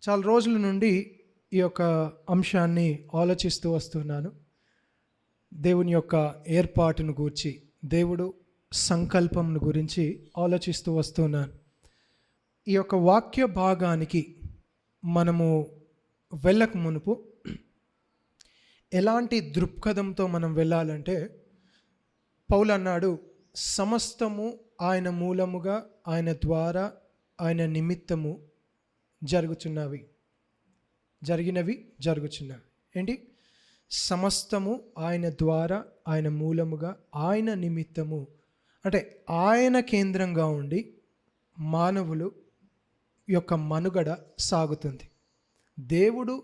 చాలా రోజుల నుండి ఈ యొక్క అంశాన్ని ఆలోచిస్తూ వస్తున్నాను. దేవుని యొక్క ఏర్పాటును గూర్చి, దేవుడు సంకల్పంను గురించి ఆలోచిస్తూ వస్తున్నాను. ఈ యొక్క వాక్య భాగానికి మనము వెళ్ళక మునుపు ఎలాంటి దృక్పథంతో మనం వెళ్ళాలంటే, పౌలు అన్నాడు, సమస్తము ఆయన మూలముగా, ఆయన ద్వారా, ఆయన నిమిత్తము జరుగుచున్నవి, జరుగుచున్నవి. ఏంటి? సమస్తము ఆయన ద్వారా, ఆయన మూలముగా, ఆయన నిమిత్తము. అంటే ఆయన కేంద్రంగా ఉండి మానవులు యొక్క మనుగడ సాగుతుంది. దేవుడు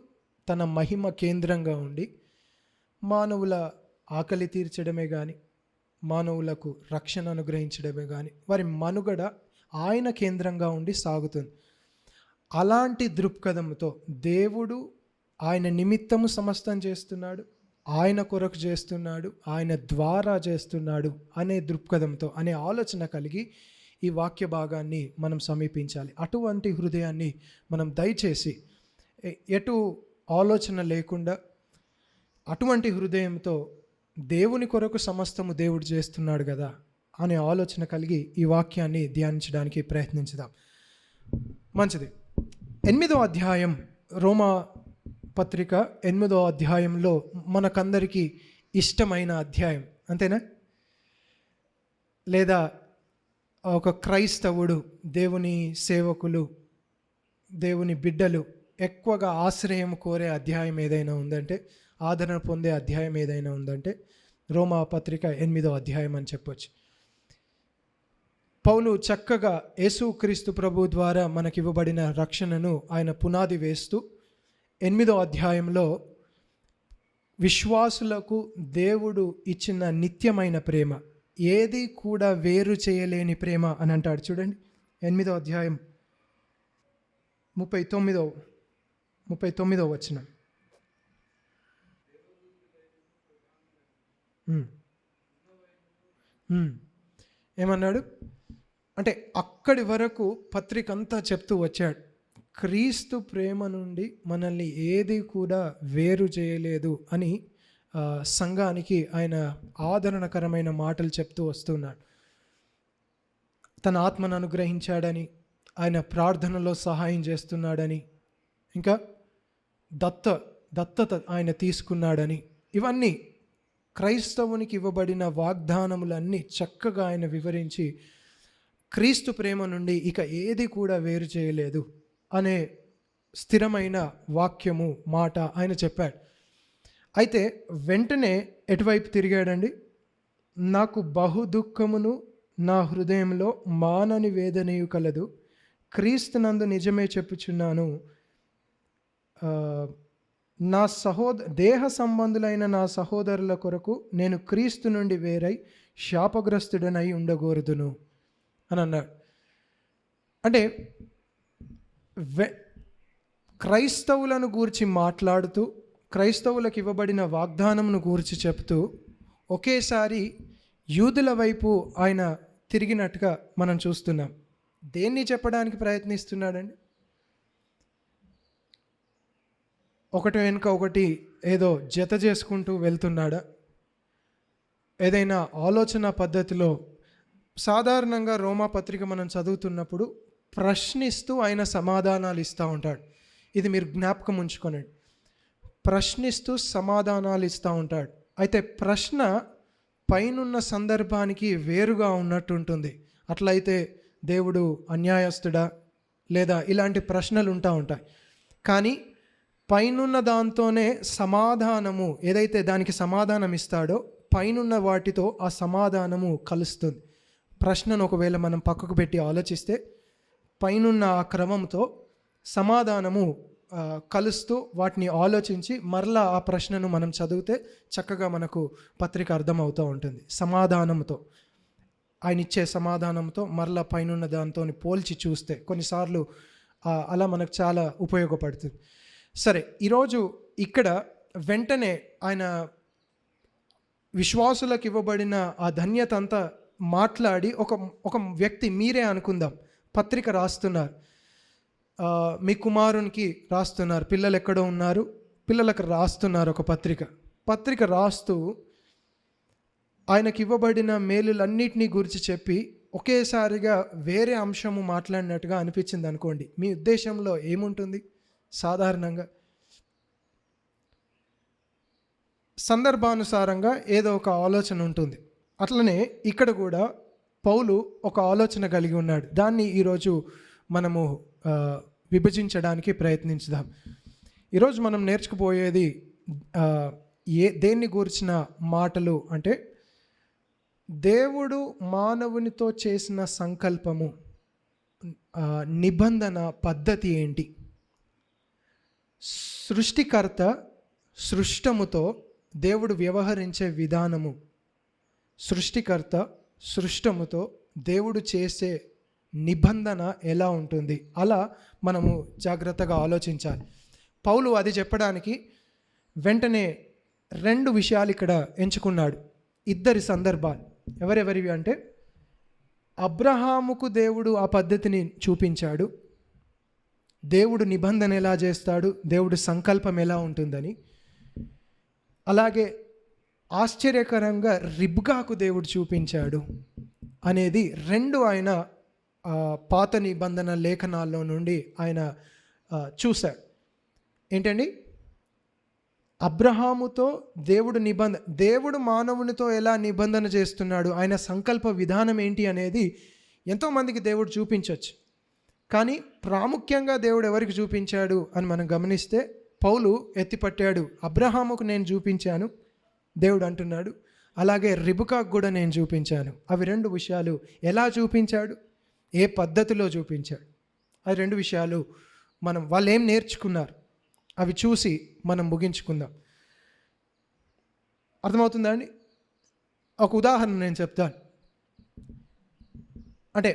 తన మహిమ కేంద్రంగా ఉండి మానవుల ఆకలి తీర్చడమే కానీ, మానవులకు రక్షణ అనుగ్రహించడమే కానీ, వారి మనుగడ ఆయన కేంద్రంగా ఉండి సాగుతుంది. అలాంటి దృక్పథంతో దేవుడు ఆయన నిమిత్తము సమస్తం చేస్తున్నాడు, ఆయన కొరకు చేస్తున్నాడు, ఆయన ద్వారా చేస్తున్నాడు అనే దృక్పథంతో, అనే ఆలోచన కలిగి ఈ వాక్య భాగాన్ని మనం సమీపించాలి. అటువంటి హృదయాన్ని మనం దయచేసి ఎటు ఆలోచన లేకుండా అటువంటి హృదయంతో దేవుని కొరకు సమస్తము దేవుడు చేస్తున్నాడు కదా అనే ఆలోచన కలిగి ఈ వాక్యాన్ని ధ్యానించడానికి ప్రయత్నించుదాం. మంచిది. 8వ అధ్యాయం, రోమా పత్రిక 8వ అధ్యాయంలో మనకందరికీ ఇష్టమైన అధ్యాయం, అంతేనా? లేదా ఒక క్రైస్తవుడు, దేవుని సేవకులు, దేవుని బిడ్డలు ఎక్కువగా ఆశ్రయం కోరే అధ్యాయం ఏదైనా ఉందంటే, ఆదరణ పొందే అధ్యాయం ఏదైనా ఉందంటే రోమా పత్రిక 8వ అధ్యాయం అని చెప్పొచ్చు. పౌలు చక్కగా యేసుక్రీస్తు ప్రభు ద్వారా మనకివ్వబడిన రక్షణను ఆయన పునాది వేస్తూ 8వ అధ్యాయంలో విశ్వాసులకు దేవుడు ఇచ్చిన నిత్యమైన ప్రేమ, ఏది కూడా వేరు చేయలేని ప్రేమ అని అంటాడు. చూడండి, 8వ అధ్యాయం 39వ వచనం. ఏమన్నాడు అంటే, అక్కడి వరకు పత్రిక అంతా చెప్తూ వచ్చాడు, క్రీస్తు ప్రేమ నుండి మనల్ని ఏది కూడా వేరు చేయలేదు అని సంఘానికి ఆయన ఆదరణకరమైన మాటలు చెప్తూ వస్తున్నాడు. తన ఆత్మను అనుగ్రహించాడని, ఆయన ప్రార్థనలో సహాయం చేస్తున్నాడని, ఇంకా దత్తత ఆయన తీసుకున్నాడని, ఇవన్నీ క్రైస్తవునికి ఇవ్వబడిన వాగ్దానములన్నీ చక్కగా ఆయన వివరించి క్రీస్తు ప్రేమ నుండి ఇక ఏది కూడా వేరు చేయలేదు అనే స్థిరమైన వాక్యము, మాట ఆయన చెప్పాడు. అయితే వెంటనే ఎటువైపు తిరిగాడండి? నాకు బహు దుఃఖమును నా హృదయంలో మానని వేదనయు కలదు, క్రీస్తునందు నిజమే చెప్పుచున్నాను, నా దేహ సంబంధులైన నా సహోదరుల కొరకు నేను క్రీస్తు నుండి వేరై శాపగ్రస్తుడనై ఉండకూడదును అని అన్నాడు. అంటే క్రైస్తవులను గూర్చి మాట్లాడుతూ, క్రైస్తవులకు ఇవ్వబడిన వాగ్దానమును గూర్చి చెప్తూ, ఒకేసారి యూదుల వైపు ఆయన తిరిగినట్టుగా మనం చూస్తున్నాం. దేన్ని చెప్పడానికి ప్రయత్నిస్తున్నాడండి? ఒకటి వెనుక ఒకటి ఏదో జత చేసుకుంటూ వెళ్తున్నాడా? ఏదైనా ఆలోచన పద్ధతిలో? సాధారణంగా రోమా పత్రిక మనం చదువుతున్నప్పుడు ప్రశ్నిస్తూ ఆయన సమాధానాలు ఇస్తూ ఉంటాడు. ఇది మీరు జ్ఞాపకం ఉంచుకోనండి. ప్రశ్నిస్తూ సమాధానాలు ఇస్తూ ఉంటాడు. అయితే ప్రశ్న పైనున్న సందర్భానికి వేరుగా ఉన్నట్టు ఉంటుంది. అట్లయితే దేవుడు అన్యాయస్తుడా లేదా ఇలాంటి ప్రశ్నలు ఉంటాయి. కానీ పైనున్న దాంతోనే సమాధానము, ఏదైతే దానికి సమాధానం ఇస్తాడో పైనున్న వాటితో ఆ సమాధానము కలుస్తుంది. ప్రశ్నను ఒకవేళ మనం పక్కకు పెట్టి ఆలోచిస్తే పైనున్న ఆ క్రమంతో సమాధానము కలుస్తూ వాటిని ఆలోచించి మరలా ఆ ప్రశ్నను మనం చదివితే చక్కగా మనకు పత్రిక అర్థమవుతూ ఉంటుంది. సమాధానంతో, ఆయన ఇచ్చే సమాధానంతో మరలా పైనున్న దాంతో పోల్చి చూస్తే కొన్నిసార్లు అలా మనకు చాలా ఉపయోగపడుతుంది. సరే, ఈరోజు ఇక్కడ వెంటనే ఆయన విశ్వాసులకు ఇవ్వబడిన ఆ ధన్యత అంతా మాట్లాడి ఒక వ్యక్తి, మీరే అనుకుందాం, పత్రిక రాస్తున్నారు. మీ కుమారునికి రాస్తున్నారు, పిల్లలు ఎక్కడో ఉన్నారు, పిల్లలకు రాస్తున్నారు ఒక పత్రిక రాస్తూ ఆయనకి ఇవ్వబడిన మేలులన్నిటినీ గురించి చెప్పి ఒకేసారిగా వేరే అంశము మాట్లాడినట్టుగా అనిపించింది అనుకోండి. మీ ఉద్దేశంలో ఏముంటుంది? సాధారణంగా సందర్భానుసారంగా ఏదో ఒక ఆలోచన ఉంటుంది. అట్లనే ఇక్కడ కూడా పౌలు ఒక ఆలోచన కలిగి ఉన్నాడు. దాన్ని ఈరోజు మనము విభజించడానికి ప్రయత్నించుదాం. ఈరోజు మనం నేర్చుకుపోయేది దేన్ని గురించిన మాటలు అంటే, దేవుడు మానవునితో చేసిన సంకల్పము, నిబంధన పద్ధతి ఏంటి? సృష్టికర్త సృష్టముతో దేవుడు వ్యవహరించే విధానము, సృష్టికర్త సృష్టముతో దేవుడు చేసే నిబంధన ఎలా ఉంటుంది, అలా మనము జాగ్రత్తగా ఆలోచించాలి. పౌలు అది చెప్పడానికి వెంటనే 2 విషయాలు ఇక్కడ ఎంచుకున్నాడు. 2 సందర్భాలు. ఎవరెవరివి అంటే, అబ్రహాముకు దేవుడు ఆ పద్ధతిని చూపించాడు, దేవుడు నిబంధన ఎలా చేస్తాడు, దేవుడు సంకల్పం ఎలా ఉంటుందని. అలాగే ఆశ్చర్యకరంగా రిబ్కాకు దేవుడు చూపించాడు అనేది 2 ఆయన పాత నిబంధన లేఖనాల్లో నుండి ఆయన చూశాడు. ఏంటండి? అబ్రహాముతో దేవుడు మానవునితో ఎలా నిబంధన చేస్తున్నాడు, ఆయన సంకల్ప విధానం ఏంటి అనేది ఎంతోమందికి దేవుడు చూపించవచ్చు. కానీ ప్రాముఖ్యంగా దేవుడు ఎవరికి చూపించాడు అని మనం గమనిస్తే, పౌలు ఎత్తిపట్టాడు, అబ్రహాముకు నేను చూపించాను దేవుడు అంటున్నాడు, అలాగే రిబ్కాకు కూడా నేను చూపించాను. అవి 2 విషయాలు ఎలా చూపించాడు, ఏ పద్ధతిలో చూపించాడు, అవి 2 విషయాలు వాళ్ళు ఏం నేర్చుకున్నారు అవి చూసి మనం ముగించుకుందాం. అర్థమవుతుందా అండి? ఒక ఉదాహరణ నేను చెప్తాను, అంటే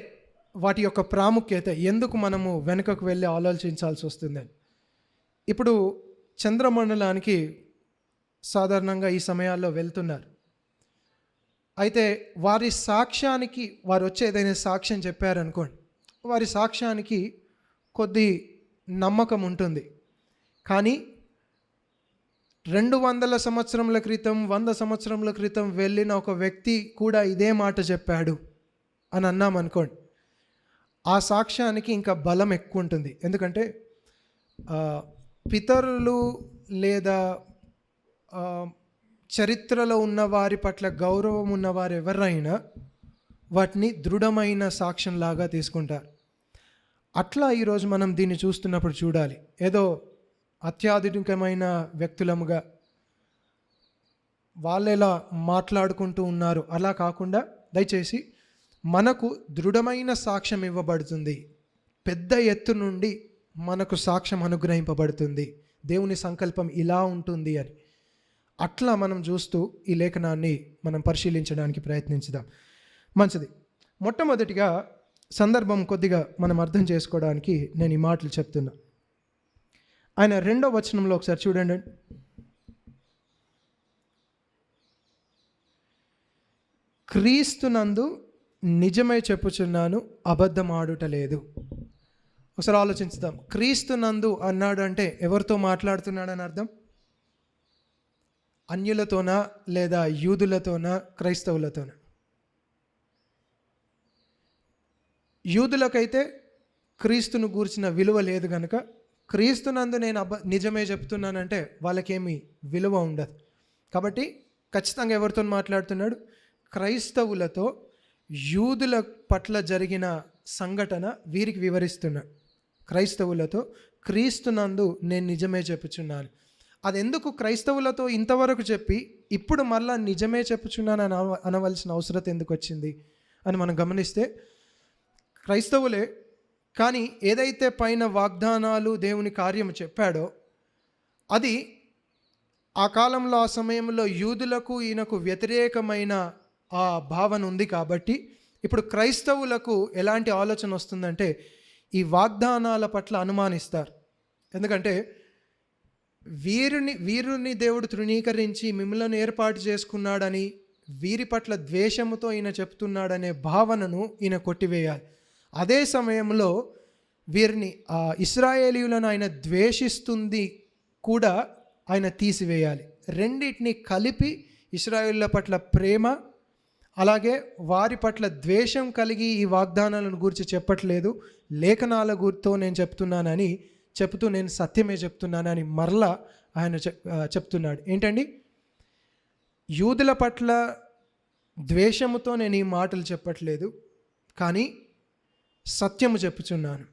వాటి యొక్క ప్రాముఖ్యత, ఎందుకు మనము వెనుకకు వెళ్ళి ఆలోచించాల్సి వస్తుందని. ఇప్పుడు చంద్రమండలానికి సాధారణంగా ఈ సమయాల్లో వెళ్తున్నారు. అయితే వారి సాక్ష్యానికి, వారు వచ్చి ఏదైనా సాక్ష్యం చెప్పారనుకోండి, వారి సాక్ష్యానికి కొద్ది నమ్మకం ఉంటుంది. కానీ 200 సంవత్సరముల క్రితం, 100 సంవత్సరముల క్రితం వెళ్ళిన ఒక వ్యక్తి కూడా ఇదే మాట చెప్పాడు అని అన్నామనుకోండి, ఆ సాక్ష్యానికి ఇంకా బలం ఎక్కువ ఉంటుంది. ఎందుకంటే పితరులు లేదా చరిత్రలో ఉన్న వారి పట్ల గౌరవం ఉన్నవారు ఎవరైనా వాటిని దృఢమైన సాక్ష్యంలాగా తీసుకుంటారు. అట్లా ఈరోజు మనం దీన్ని చూస్తున్నప్పుడు చూడాలి, ఏదో అత్యాధునికమైన వ్యక్తులముగా వాళ్ళు ఎలా మాట్లాడుకుంటూ ఉన్నారు అలా కాకుండా, దయచేసి మనకు దృఢమైన సాక్ష్యం ఇవ్వబడుతుంది, పెద్ద ఎత్తు నుండి మనకు సాక్ష్యం అనుగ్రహింపబడుతుంది, దేవుని సంకల్పం ఇలా ఉంటుంది అని. అట్లా మనం చూస్తూ ఈ లేఖనాన్ని మనం పరిశీలించడానికి ప్రయత్నించుదాం. మంచిది. మొట్టమొదటిగా సందర్భం కొద్దిగా మనం అర్థం చేసుకోవడానికి నేను ఈ మాటలు చెప్తున్నా. ఆయన 2వ వచనంలో ఒకసారి చూడండి. క్రీస్తునందు నిజమై చెప్పుచున్నాను, అబద్ధం ఆడుట లేదు. ఒకసారి ఆలోచించుదాం. క్రీస్తునందు అన్నాడు అంటే ఎవరితో మాట్లాడుతున్నాడని అర్థం? అన్యులతోనా లేదా యూదులతోనా, క్రైస్తవులతోనా? యూదులకైతే క్రీస్తును గూర్చిన విలువ లేదు కనుక, క్రీస్తునందు నేను నిజమే చెప్తున్నానంటే వాళ్ళకేమీ విలువ ఉండదు. కాబట్టి ఖచ్చితంగా ఎవరితో మాట్లాడుతున్నాడు? క్రైస్తవులతో, యూదుల పట్ల జరిగిన సంఘటన వీరికి వివరిస్తున్నాడు. క్రైస్తవులతో క్రీస్తునందు నేను నిజమే చెప్పుచున్నాను. అది ఎందుకు క్రైస్తవులతో ఇంతవరకు చెప్పి ఇప్పుడు మళ్ళా నిజమే చెప్పుచున్నాను అనవలసిన అవసరం ఎందుకు వచ్చింది అని మనం గమనిస్తే, క్రైస్తవులే కానీ ఏదైతే పైన వాగ్దానాలు దేవుని కార్యము చెప్పాడో అది ఆ కాలంలో, ఆ సమయంలో యూదులకు ఈయనకు వ్యతిరేకమైన ఆ భావన ఉంది. కాబట్టి ఇప్పుడు క్రైస్తవులకు ఎలాంటి ఆలోచన వస్తుందంటే, ఈ వాగ్దానాల పట్ల అనుమానిస్తారు. ఎందుకంటే వీరుని దేవుడు తృణీకరించి మిమ్మల్ని ఏర్పాటు చేసుకున్నాడని, వీరి పట్ల ద్వేషముతో ఈయన చెప్తున్నాడనే భావనను ఈయన కొట్టివేయాలి. అదే సమయంలో వీరిని ఇశ్రాయేలీయులను ఆయన ద్వేషిస్తుంది కూడా ఆయన తీసివేయాలి. రెండింటిని కలిపి ఇశ్రాయేలుల పట్ల ప్రేమ, అలాగే వారి పట్ల ద్వేషం కలిగి ఈ వాగ్దానాలను గురించి చెప్పట్లేదు, లేఖనాల గురితో నేను చెప్తున్నానని చెప్తూ నేను సత్యమే చెప్తున్నానని మరలా ఆయన చెప్తున్నాడు. ఏంటండి? యూదుల పట్ల ద్వేషముతో నేను ఈ మాటలు చెప్పట్లేదు, కానీ సత్యము చెప్పుచున్నాను.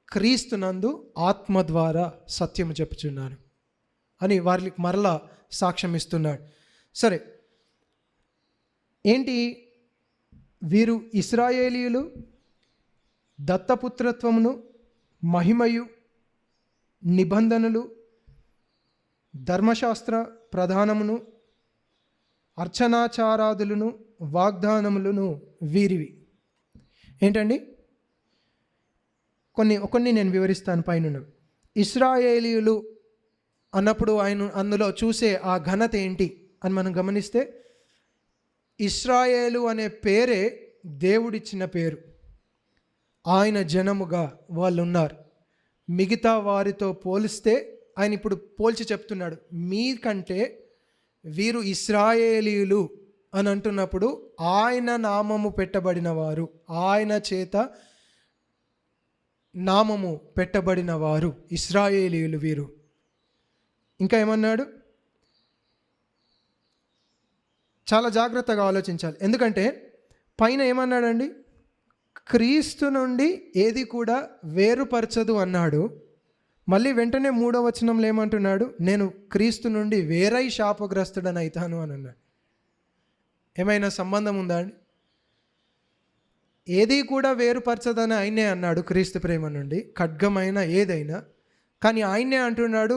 క్రీస్తునందు ఆత్మ ద్వారా సత్యము చెప్పుచున్నాను అని వారికి మరలా సాక్ష్యం ఇస్తున్నాడు. సరే, ఏంటి? వీరు ఇశ్రాయేలీయులు దత్తపుత్రత్వమును, మహిమయు, నిబంధనలు, ధర్మశాస్త్ర ప్రధానమును, అర్చనాచారాదులను, వాగ్దానములను వీరివి. ఏంటండి? కొన్ని నేను వివరిస్తాను పైన. ఇశ్రాయేలీయులు అన్నప్పుడు అందులో చూసే ఆ ఘనత ఏంటి అని మనం గమనిస్తే, ఇశ్రాయేలు అనే పేరే దేవుడిచ్చిన పేరు. ఆయన జనముగా వాళ్ళు ఉన్నారు. మిగతా వారితో పోలిస్తే ఆయన ఇప్పుడు పోల్చి చెప్తున్నాడు, మీకంటే వీరు ఇశ్రాయేలీయులు అని అంటున్నప్పుడు ఆయన నామము పెట్టబడిన వారు, ఆయన చేత నామము పెట్టబడిన వారు ఇశ్రాయేలీయులు వీరు. ఇంకా ఏమన్నాడు? చాలా జాగ్రత్తగా ఆలోచించాలి. ఎందుకంటే పైన ఏమన్నాడండి? క్రీస్తు నుండి ఏది కూడా వేరుపరచదు అన్నాడు. మళ్ళీ వెంటనే 3వ వచనంలో ఏమంటున్నాడు? నేను క్రీస్తు నుండి వేరై శాపగ్రస్తుడని అవుతాను అని అన్నాడు. ఏమైనా సంబంధం ఉందా అండి? ఏది కూడా వేరుపరచదని ఆయనే అన్నాడు క్రీస్తు ప్రేమ నుండి, ఖడ్గమైన ఏదైనా. కానీ ఆయనే అంటున్నాడు,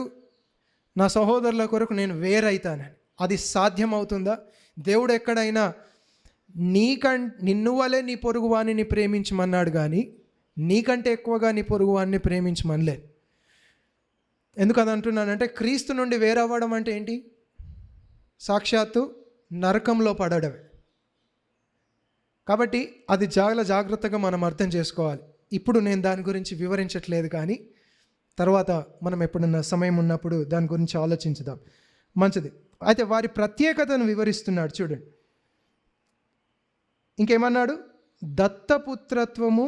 నా సహోదరుల కొరకు నేను వేరైతానని. అది సాధ్యమవుతుందా? దేవుడు ఎక్కడైనా నిన్ను వలె నీ పొరుగువాణిని ప్రేమించమన్నాడు, కానీ నీకంటే ఎక్కువగా నీ పొరుగువాణ్ణి ప్రేమించమనలేదు. ఎందుకు అది అంటున్నానంటే, క్రీస్తు నుండి వేరవ్వడం అంటే ఏంటి? సాక్షాత్తు నరకంలో పడడమే. కాబట్టి అది చాలా జాగ్రత్తగా మనం అర్థం చేసుకోవాలి. ఇప్పుడు నేను దాని గురించి వివరించట్లేదు, కానీ తర్వాత మనం ఎప్పుడన్నా సమయం ఉన్నప్పుడు దాని గురించి ఆలోచించుదాం. మంచిది. అయితే వారి ప్రత్యేకతను వివరిస్తున్నాడు చూడండి. ఇంకేమన్నాడు? దత్తపుత్రత్వము,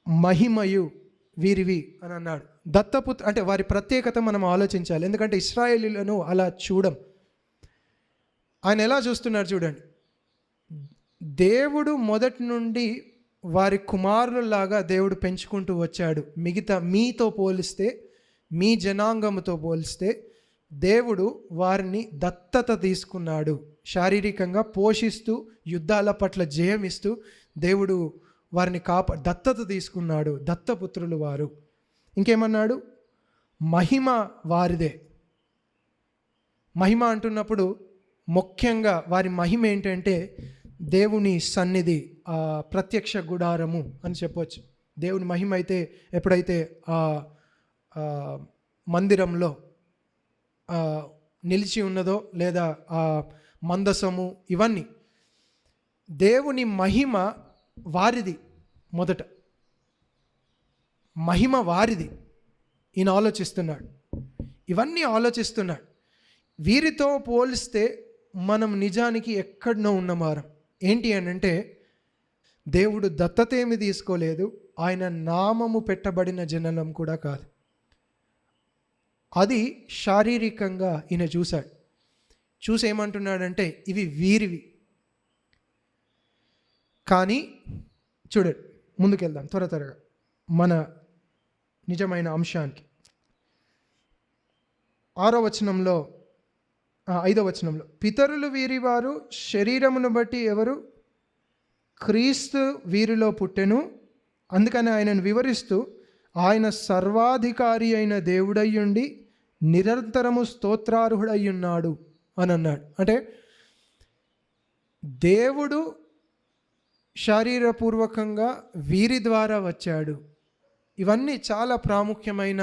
మహిమయు వీరివి అని అన్నాడు. దత్తపుత్ర అంటే వారి ప్రత్యేకత మనం ఆలోచించాలి. ఎందుకంటే ఇశ్రాయేలీయులను అలా చూడం. ఆయన ఎలా చూస్తున్నారు చూడండి. దేవుడు మొదటి నుండి వారి కుమారులలాగా దేవుడు పెంచుకుంటూ వచ్చాడు. మిగతా మీతో పోలిస్తే, మీ జనాంగముతో పోలిస్తే దేవుడు వారిని దత్తత తీసుకున్నాడు. శారీరకంగా పోషిస్తూ, యుద్ధాల పట్ల జయమిస్తూ దేవుడు వారిని దత్తత తీసుకున్నాడు. దత్తపుత్రులు వారు. ఇంకేమన్నాడు? మహిమ వారిదే. మహిమ అంటున్నప్పుడు ముఖ్యంగా వారి మహిమ ఏంటంటే దేవుని సన్నిధి, ప్రత్యక్ష గుడారము అని చెప్పవచ్చు. దేవుని మహిమ అయితే ఎప్పుడైతే మందిరంలో నిలిచి ఉన్నదో, లేదా మందసము, ఇవన్నీ దేవుని మహిమ వారిది. మొదట మహిమ వారిది. ఈయన ఆలోచిస్తున్నాడు, ఇవన్నీ ఆలోచిస్తున్నాడు. వీరితో పోలిస్తే మనం నిజానికి ఎక్కడనో ఉన్నవారం. ఏంటి అని అంటే, దేవుడు దత్తత ఏమి తీసుకోలేదు, ఆయన నామము పెట్టబడిన జననం కూడా కాదు. అది శారీరకంగా ఈయన చూశాడు. చూసి ఏమంటున్నాడంటే, ఇవి వీరివి. కానీ చూడండి, ముందుకెళ్దాం త్వరగా మన నిజమైన అంశానికి. 6వ వచనంలో 5వ వచనంలో, పితరులు వీరివారు, శరీరమును బట్టి ఎవరు? క్రీస్తు వీరిలో పుట్టెను. అందుకని ఆయనను వివరిస్తూ, ఆయన సర్వాధికారి అయిన దేవుడయ్యుండి నిరంతరము స్తోత్రార్హుడయ్యున్నాడు అని అన్నాడు. అంటే దేవుడు శారీరపూర్వకంగా వీరి ద్వారా వచ్చాడు. ఇవన్నీ చాలా ప్రాముఖ్యమైన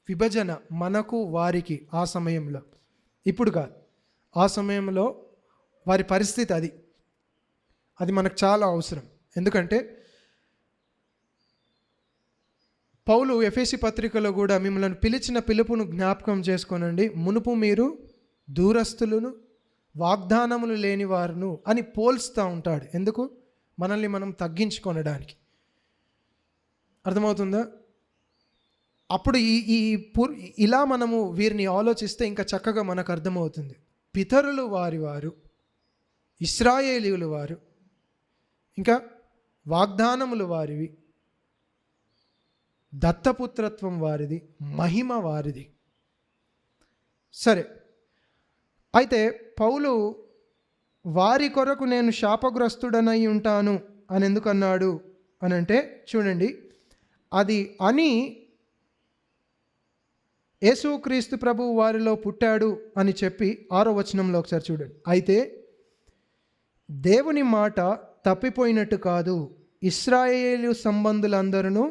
విభజన మనకు వారికి ఆ సమయంలో. ఇప్పుడు కాదు, ఆ సమయంలో వారి పరిస్థితి అది మనకు చాలా అవసరం. ఎందుకంటే పౌలు ఎఫెసీ పత్రికలో కూడా మిమ్మల్ని పిలిచిన పిలుపును జ్ఞాపకం చేసుకోనండి, మునుపు మీరు దూరస్తులను, వాగ్దానములు లేని వారును అని పోల్స్తూ ఉంటాడు. ఎందుకు? మనల్ని మనం తగ్గించుకొనడానికి. అర్థమవుతుందా? అప్పుడు ఇలా మనము వీరిని ఆలోచిస్తే ఇంకా చక్కగా మనకు అర్థమవుతుంది. పితరులు వారు, ఇశ్రాయేలీయులు వారు, ఇంకా వాగ్దానములు వారివి, దత్తపుత్రత్వం వారిది, మహిమ వారిది. సరే, అయితే పౌలు వారి కొరకు నేను శాపగ్రస్తుడనై ఉంటాను అని ఎందుకు అన్నాడు అని అంటే, చూడండి, అది అని యేసుక్రీస్తు ప్రభువు వారిలో పుట్టాడు అని చెప్పి 6వ వచనంలో ఒకసారి చూడండి. అయితే దేవుని మాట తప్పిపోయినట్టు కాదు, ఇశ్రాయేలు సంబంధులందరూ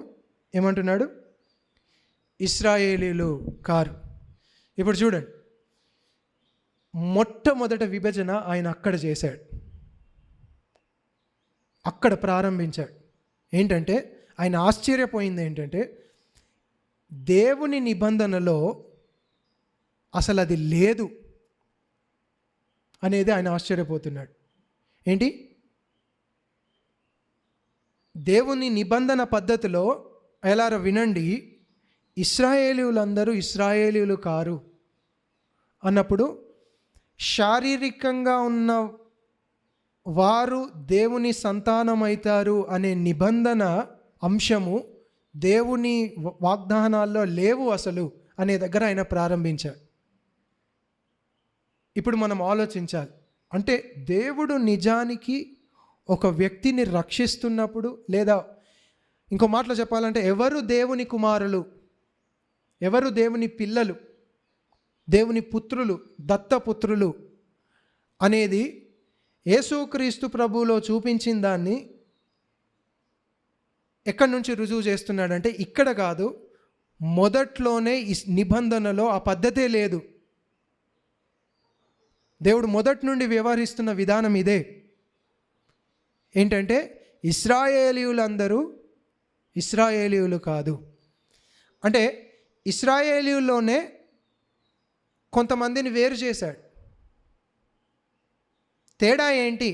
ఏమంటున్నాడు? ఇశ్రాయేలీలు కారు. ఇప్పుడు చూడండి, మొట్టమొదట విభజన ఆయన అక్కడ చేశాడు, అక్కడ ప్రారంభించాడు. ఏంటంటే ఆయన ఆశ్చర్యపోయింది ఏంటంటే, దేవుని నిబంధనలో అసలు అది లేదు అనేది ఆయన ఆశ్చర్యపోతున్నాడు. ఏంటి? దేవుని నిబంధన పద్ధతిలో ఎలా వినండి, ఇశ్రాయేలీయులందరూ ఇశ్రాయేలీయులు కారు అన్నప్పుడు శారీరకంగా ఉన్న వారు దేవుని సంతానమవుతారు అనే నిబంధన అంశము దేవుని వాగ్దానాల్లో లేవు అసలు అనే దగ్గర ఆయన ప్రారంభించాడు. ఇప్పుడు మనం ఆలోచించాలి. అంటే దేవుడు నిజానికి ఒక వ్యక్తిని రక్షిస్తున్నప్పుడు, లేదా ఇంకో మాటలో చెప్పాలంటే ఎవరు దేవుని కుమారులు, ఎవరు దేవుని పిల్లలు, దేవుని పుత్రులు, దత్తపుత్రులు అనేది యేసుక్రీస్తు ప్రభువులో చూపించిన దాన్ని ఎక్కడి నుంచి రుజువు చేస్తున్నాడంటే, ఇక్కడ కాదు, మొదట్లోనే ఈ నిబంధనలో ఆ పద్ధతే లేదు. దేవుడు మొదటి నుండి వ్యవహరిస్తున్న విధానం ఇదే. ఏంటంటే ఇశ్రాయేలీయులందరూ ఇశ్రాయేలీయులు కాదు. అంటే ఇశ్రాయేలీయుల్లోనే కొంతమందిని వేరు చేశాడు. తేడా ఏంటి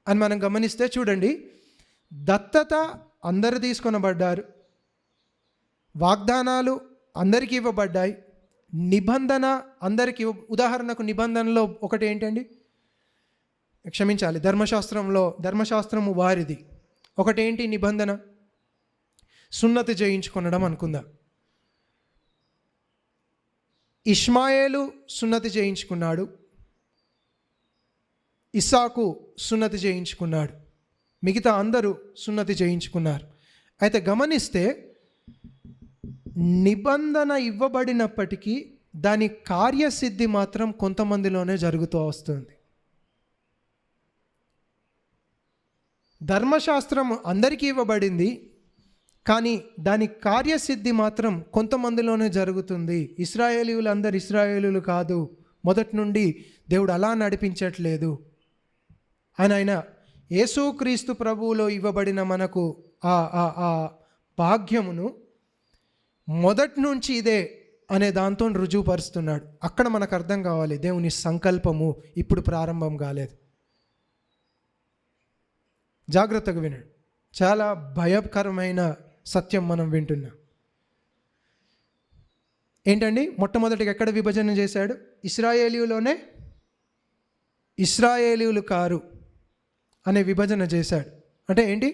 అని మనం గమనిస్తే చూడండి, దత్తత అందరు తీసుకొనబడ్డారు, వాగ్దానాలు అందరికీ ఇవ్వబడ్డాయి, నిబంధన అందరికీ. ఉదాహరణకు నిబంధనలో ఒకటి ఏంటండి? క్షమించాలి, ధర్మశాస్త్రము వారిది. ఒకటేంటి నిబంధన? సున్నతి చేయించుకొనడం అనుకుందాం. ఇష్మాయేలు సున్నతి చేయించుకున్నాడు, ఇస్సాకు సున్నతి చేయించుకున్నాడు, మిగతా అందరూ సున్నతి చేయించుకున్నారు. అయితే గమనిస్తే నిబంధన ఇవ్వబడినప్పటికీ దాని కార్యసిద్ధి మాత్రం కొంతమందిలోనే జరుగుతూ వస్తుంది. ధర్మశాస్త్రం అందరికీ ఇవ్వబడింది, కానీ దాని కార్యసిద్ధి మాత్రం కొంతమందిలోనే జరుగుతుంది. ఇశ్రాయేలీయులు అందరు ఇశ్రాయేలీయులు కాదు, మొదటి నుండి దేవుడు అలా నడిపించట్లేదు. ఆయన యేసుక్రీస్తు ప్రభువులో ఇవ్వబడిన మనకు ఆ భాగ్యమును మొదటి నుంచి ఇదే అనే దాంతో రుజువుపరుస్తున్నాడు. అక్కడ మనకు అర్థం కావాలి, దేవుని సంకల్పము ఇప్పుడు ప్రారంభం కాలేదు. జాగ్రత్తగా వినండి, చాలా భయకరమైన సత్యం మనం వింటున్నాం. ఏంటండి? మొట్టమొదటిగా ఎక్కడ విభజన చేశాడు? ఇశ్రాయేలీయులోనే ఇశ్రాయేలీయులు కారు అనే విభజన చేశాడు. అంటే ఏంటి?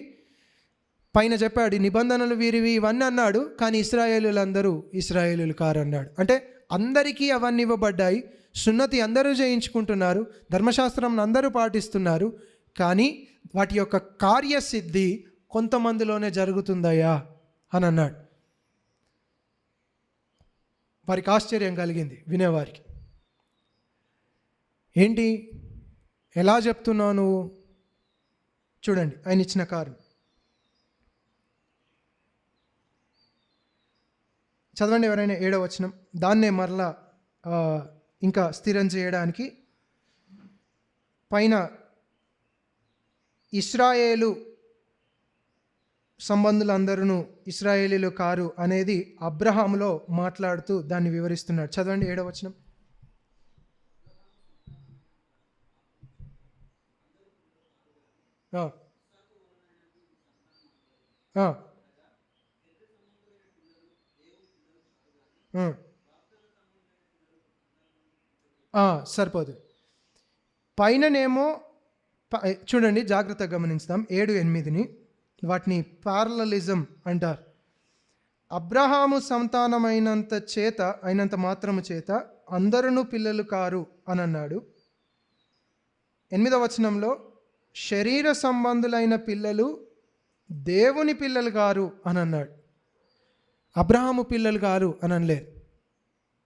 పైన చెప్పాడు నిబంధనలు వీరివి ఇవన్నీ అన్నాడు, కానీ ఇశ్రాయేలీయులందరూ ఇశ్రాయేలీయులు కారు అన్నాడు. అంటే అందరికీ అవన్నీ ఇవ్వబడ్డాయి, సున్నతి అందరూ చేయించుకుంటున్నారు, ధర్మశాస్త్రం అందరూ పాటిస్తున్నారు, కానీ వాటి యొక్క కార్యసిద్ధి కొంతమందిలోనే జరుగుతుందయ్యా అని అన్నాడు. వారికి ఆశ్చర్యం కలిగింది, వినేవారికి. ఏంటి, ఎలా చెప్తున్నావు నువ్వు? చూడండి ఆయన ఇచ్చిన కారణం చదవండి ఎవరైనా. 7వ వచనం, దాన్నే మరలా ఇంకా స్థిరం చేయడానికి పైన ఇశ్రాయేలు సంబంధులందరూ ఇశ్రాయేలీలు కారు అనేది అబ్రహాములో మాట్లాడుతూ దాన్ని వివరిస్తున్నాడు. చదవండి 7వ వచనం. ఆ, ఆ, సరిపోదు. పైననేమో చూడండి, జాగ్రత్తగా గమనిస్తాం 7, 8ని. వాటిని పారలలిజం అంటారు. అబ్రహాము అయినంత మాత్రము చేత అందరూ పిల్లలు కారు అని అన్నాడు. 8వ వచనంలో శరీర సంబంధులైన పిల్లలు దేవుని పిల్లలు గారు అని అన్నాడు. అబ్రహాము పిల్లలు గారు అని అనలేదు.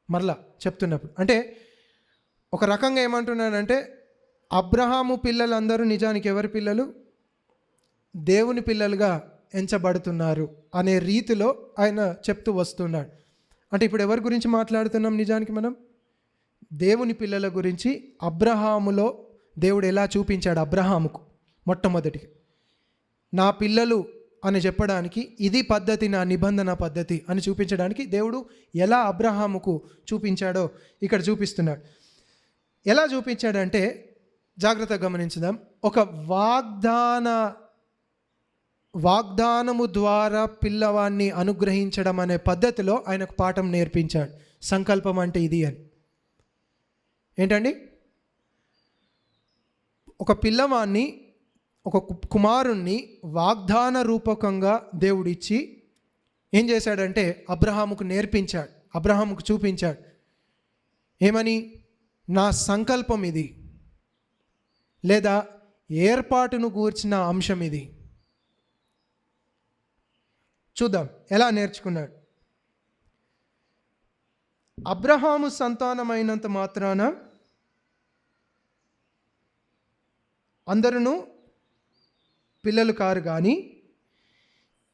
మరలా చెప్తున్నప్పుడు అంటే ఒక రకంగా ఏమంటున్నాడంటే అబ్రహాము పిల్లలందరూ నిజానికి ఎవరి పిల్లలు? దేవుని పిల్లలుగా ఎంచబడుతున్నారు అనే రీతిలో ఆయన చెప్తూ వస్తున్నాడు. అంటే ఇప్పుడు ఎవరి గురించి మాట్లాడుతున్నాం? నిజానికి మనం దేవుని పిల్లల గురించి. అబ్రహాములో దేవుడు ఎలా చూపించాడు అబ్రహాముకు మొట్టమొదటిగా నా పిల్లలు అని చెప్పడానికి, ఇది పద్ధతి, నా నిబంధన పద్ధతి అని చూపించడానికి దేవుడు ఎలా అబ్రహాముకు చూపించాడో ఇక్కడ చూపిస్తున్నాడు. ఎలా చూపించాడంటే జాగ్రత్తగా గమనించుదాం. ఒక వాగ్దానము ద్వారా పిల్లవాన్ని అనుగ్రహించడం అనే పద్ధతిలో ఆయనకు పాఠం నేర్పించాడు. సంకల్పం అంటే ఇది అని. ఏంటండి? ఒక పిల్లవాన్ని, ఒక కుమారుణ్ణి వాగ్దాన రూపకంగా దేవుడిచ్చి ఏం చేశాడంటే అబ్రహాముకు నేర్పించాడు, అబ్రహాముకు చూపించాడు. ఏమని? నా సంకల్పం ఇది, లేదా ఏర్పాటును గూర్చిన అంశం ఇది. చూద్దాం ఎలా నేర్చుకున్నాడు. అబ్రహాము సంతానమైనంత మాత్రాన అందరూ పిల్లలు కారు, కానీ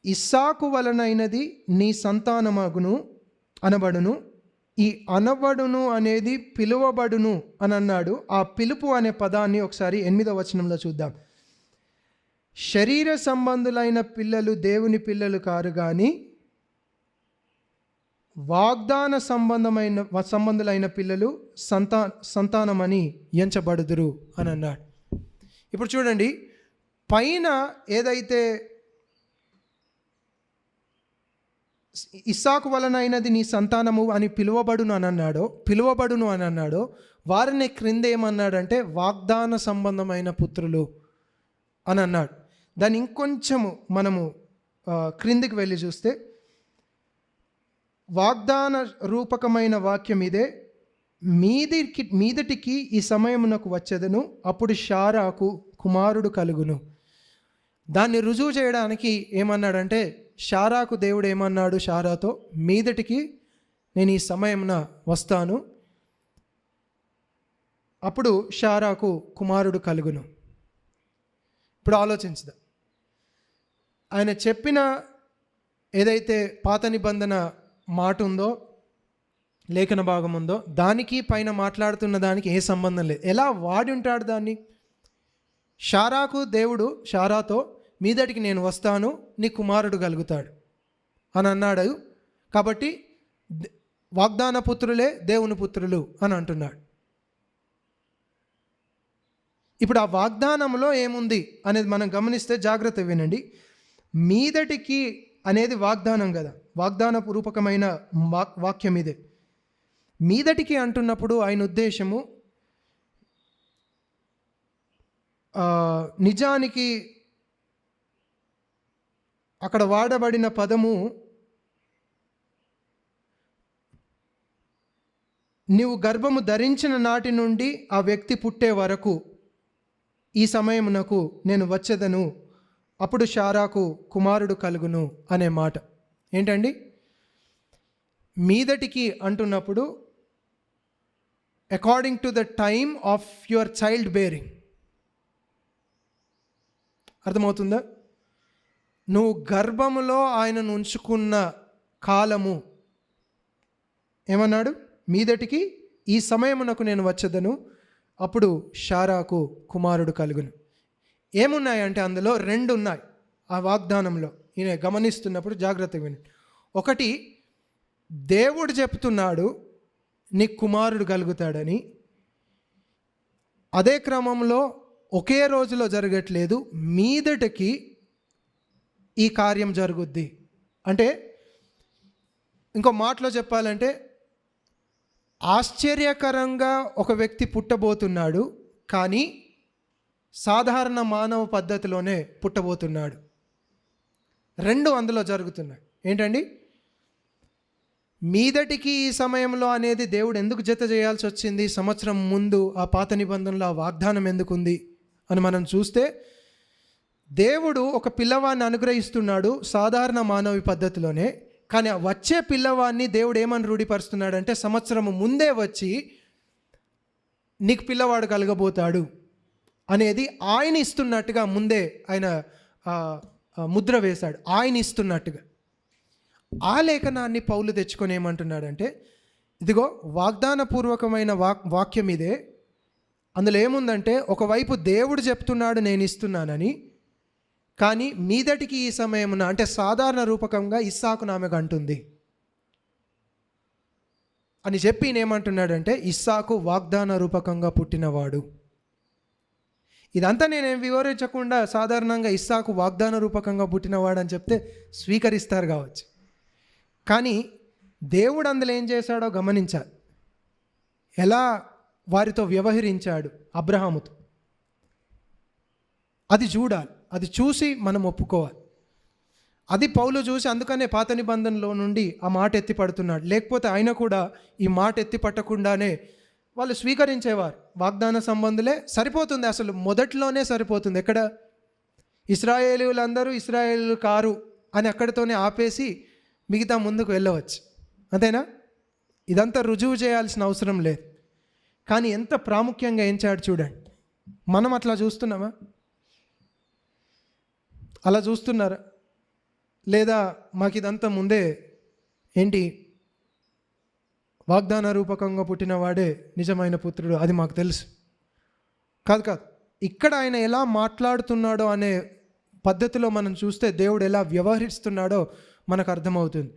ఇస్సాకు వలనైనది నీ సంతానమగును అనబడును. ఈ అనబడును అనేది పిలువబడును అని అన్నాడు. ఆ పిలుపు అనే పదాన్ని ఒకసారి 8వ వచనంలో చూద్దాం. శరీర సంబంధులైన పిల్లలు దేవుని పిల్లలు కారు, కానీ వాగ్దాన సంబంధులైన పిల్లలు సంతానమని ఎంచబడుదురు అని అన్నాడు. ఇప్పుడు చూడండి, పైన ఏదైతే ఇస్సాకు వలనైనది నీ సంతానము అని పిలువబడును అని అన్నాడో వారిని క్రింద ఏమన్నాడంటే వాగ్దాన సంబంధమైన పుత్రులు అని అన్నాడు. దాన్ని ఇంకొంచెము మనము క్రిందికి వెళ్ళి చూస్తే వాగ్దాన రూపకమైన వాక్యం ఇదే. మీదటికి ఈ సమయమునకు వచ్చేదను, అప్పుడు శారాకు కుమారుడు కలుగును. దాన్ని రుజువు చేయడానికి ఏమన్నాడంటే శారాకు దేవుడు ఏమన్నాడు శారాతో, మీదటికి నేను ఈ సమయమున వస్తాను, అప్పుడు శారాకు కుమారుడు కలుగును. ఇప్పుడు ఆలోచించుదా, ఆయన చెప్పిన ఏదైతే పాత నిబంధన మాట ఉందో, లేఖన భాగం ఉందో, దానికి పైన మాట్లాడుతున్న దానికి ఏ సంబంధం లేదు. ఎలా వాడి ఉంటాడు దాన్ని? శారాకు దేవుడు శారాతో మీదటికి నేను వస్తాను, నీ కుమారుడు కలుగుతాడు అని అన్నాడు. కాబట్టి వాగ్దాన పుత్రులే దేవుని పుత్రులు అని అంటున్నాడు. ఇప్పుడు ఆ వాగ్దానంలో ఏముంది అనేది మనం గమనిస్తే జాగ్రత్త వినండి. మీదటికి అనేది వాగ్దానం కదా, వాగ్దాన రూపకమైన వాక్యం ఇదే. మీదటికి అంటున్నప్పుడు ఆయన ఉద్దేశము నిజానికి అక్కడ వాడబడిన పదము నీవు గర్భము ధరించిన నాటి నుండి ఆ వ్యక్తి పుట్టే వరకు ఈ సమయమునకు నేను వచ్చేదను, అప్పుడు శారాకు కుమారుడు కలుగును అనే మాట. ఏంటండి? మీదటికి అంటున్నప్పుడు according to the time of your child bearing. అర్థమవుతుందా? నువ్వు గర్భములో ఆయనను ఉంచుకున్న కాలము ఏమన్నాడు? మీదటికి ఈ సమయమునకు నేను వచ్చేదను, అప్పుడు శారాకు కుమారుడు కలుగును. ఏమున్నాయంటే అందులో 2 ఉన్నాయి ఆ వాగ్దానంలో. ఈయన గమనిస్తున్నప్పుడు జాగ్రత్తగా వినండి. ఒకటి, దేవుడు చెప్తున్నాడు నీకు కుమారుడు కలుగుతాడని. అదే క్రమంలో ఒకే రోజులో జరగట్లేదు, మీదటికి ఈ కార్యం జరుగుద్ది. అంటే ఇంకో మాటలో చెప్పాలంటే ఆశ్చర్యకరంగా ఒక వ్యక్తి పుట్టబోతున్నాడు, కానీ సాధారణ మానవ పద్ధతిలోనే పుట్టబోతున్నాడు. రెండు అందులో జరుగుతున్నాయి. ఏంటండి? మీదటికి ఈ సమయంలో అనేది దేవుడు ఎందుకు జత చేయాల్సి వచ్చింది? సంవత్సరం ముందు ఆ పాత నిబంధనలో ఆ వాగ్దానం ఎందుకుంది అని మనం చూస్తే, దేవుడు ఒక పిల్లవాడిని అనుగ్రహిస్తున్నాడు సాధారణ మానవి పద్ధతిలోనే. కానీ వచ్చే పిల్లవాడిని దేవుడు ఏమని రూఢిపరుస్తున్నాడంటే, సంవత్సరం ముందే వచ్చి నీకు పిల్లవాడు కలగబోతాడు అనేది ఆయన ఇస్తున్నట్టుగా ముందే ఆయన ముద్ర వేశాడు, ఆయన ఇస్తున్నట్టుగా. ఆ లేఖనాన్ని పౌలు తెచ్చుకొని ఏమంటున్నాడంటే, ఇదిగో వాగ్దానపూర్వకమైన వాక్యం ఇదే. అందులో ఏముందంటే, ఒకవైపు దేవుడు చెప్తున్నాడు నేను ఇస్తున్నానని, కానీ మీదటికి ఈ సమయమున అంటే సాధారణ రూపకంగా ఇస్సాకు ఆమెకు అంటుంది అని చెప్పి ఏమంటున్నాడంటే, ఇస్సాకు వాగ్దాన రూపకంగా పుట్టినవాడు. ఇదంతా నేనేం వివరించకుండా సాధారణంగా ఇస్సాకు వాగ్దాన రూపకంగా పుట్టినవాడు అని చెప్తే స్వీకరిస్తారు కావచ్చు. కానీ దేవుడు అందులో ఏం చేశాడో గమనించాలి. ఎలా వారితో వ్యవహరించాడు అబ్రహాముతో, అది చూడాలి. అది చూసి మనం ఒప్పుకోవాలి. అది పౌలు చూసి అందుకనే పాత నిబంధనలో నుండి ఆ మాట ఎత్తి పడుతున్నాడు. లేకపోతే ఆయన కూడా ఈ మాట ఎత్తి పట్టకుండానే వాళ్ళు స్వీకరించేవారు. వాగ్దాన సంబంధులే సరిపోతుంది, అసలు మొదట్లోనే సరిపోతుంది. ఎక్కడ ఇశ్రాయేలీయులందరూ ఇశ్రాయేలు కారు అని అక్కడితోనే ఆపేసి మిగతా ముందుకు వెళ్ళవచ్చు, అంతేనా? ఇదంతా రుజువు చేయాల్సిన అవసరం లేదు. కానీ ఎంత ప్రాముఖ్యంగా ఎంచాడు చూడండి. మనం అట్లా చూస్తున్నామా? అలా చూస్తున్నారా? లేదా మాకు ఇదంతా ముందే ఏంటి, వాగ్దాన రూపకంగా పుట్టినవాడే నిజమైన పుత్రుడు, అది మాకు తెలుసు. కాదు కాదు, ఇక్కడ ఆయన ఎలా మాట్లాడుతున్నాడో అనే పద్ధతిలో మనం చూస్తే దేవుడు ఎలా వ్యవహరిస్తున్నాడో మనకు అర్థమవుతుంది.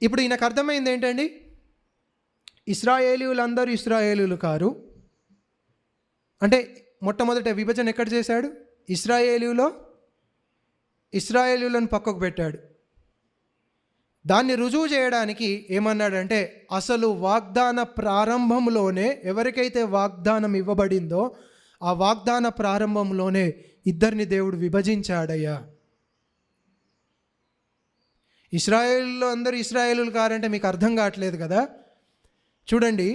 ఇప్పుడు ఈయనకు అర్థమైంది ఏంటండి? ఇశ్రాయేలీయులందరూ ఇశ్రాయేలీయులు కారు అంటే మొట్టమొదట విభజన ఎక్కడ చేశాడు? ఇశ్రాయేలీయులను పక్కకు పెట్టాడు. దాన్ని రుజువు చేయడానికి ఏమన్నాడంటే, అసలు వాగ్దాన ప్రారంభంలోనే ఎవరికైతే వాగ్దానం ఇవ్వబడిందో ఆ వాగ్దాన ప్రారంభంలోనే ఇద్దరిని దేవుడు విభజించాడయ్యా. ఇశ్రాయేలులో అందరూ ఇశ్రాయేలులు కారంటే మీకు అర్థం కావట్లేదు కదా. చూడండి,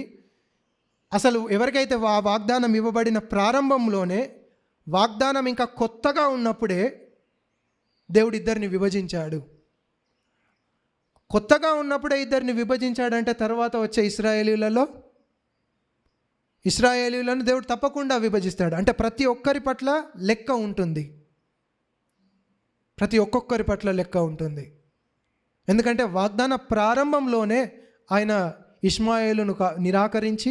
అసలు ఎవరికైతే ఆ వాగ్దానం ఇవ్వబడిన ప్రారంభంలోనే, వాగ్దానం ఇంకా కొత్తగా ఉన్నప్పుడే దేవుడు ఇద్దరిని విభజించాడు. కొత్తగా ఉన్నప్పుడే ఇద్దరిని విభజించాడంటే తర్వాత వచ్చే ఇశ్రాయేలీయులను దేవుడు తప్పకుండా విభజిస్తాడు. అంటే ప్రతి ఒక్కరి పట్ల లెక్క ఉంటుంది, ప్రతి ఒక్కొక్కరి పట్ల లెక్క ఉంటుంది. ఎందుకంటే వాగ్దాన ప్రారంభంలోనే ఆయన ఇష్మాయేలును నిరాకరించి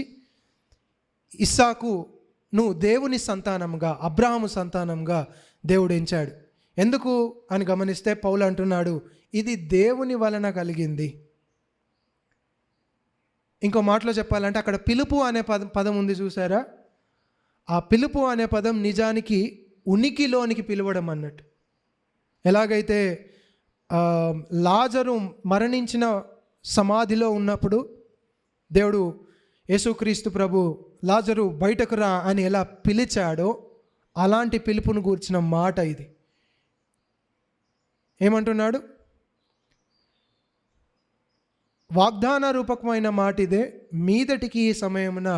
ఇస్సాకును దేవుని సంతానంగా, అబ్రాహాము సంతానంగా దేవుడు ఎంచాడు. ఎందుకు అని గమనిస్తే పౌలు అంటున్నాడు, ఇది దేవుని వలన కలిగింది. ఇంకో మాటలో చెప్పాలంటే అక్కడ పిలుపు అనే పదం ఉంది చూసారా? ఆ పిలుపు అనే పదం నిజానికి ఉనికిలోనికి పిలవడం అన్నట్టు. ఎలాగైతే లాజరు మరణించిన సమాధిలో ఉన్నప్పుడు దేవుడు యేసుక్రీస్తు ప్రభు లాజరు బయటకు రా అని ఎలా పిలిచాడో అలాంటి పిలుపును గూర్చిన మాట ఇది. ఏమంటున్నాడు? వాగ్దాన రూపకమైన మాట ఇదే, మీదటికి ఈ సమయమున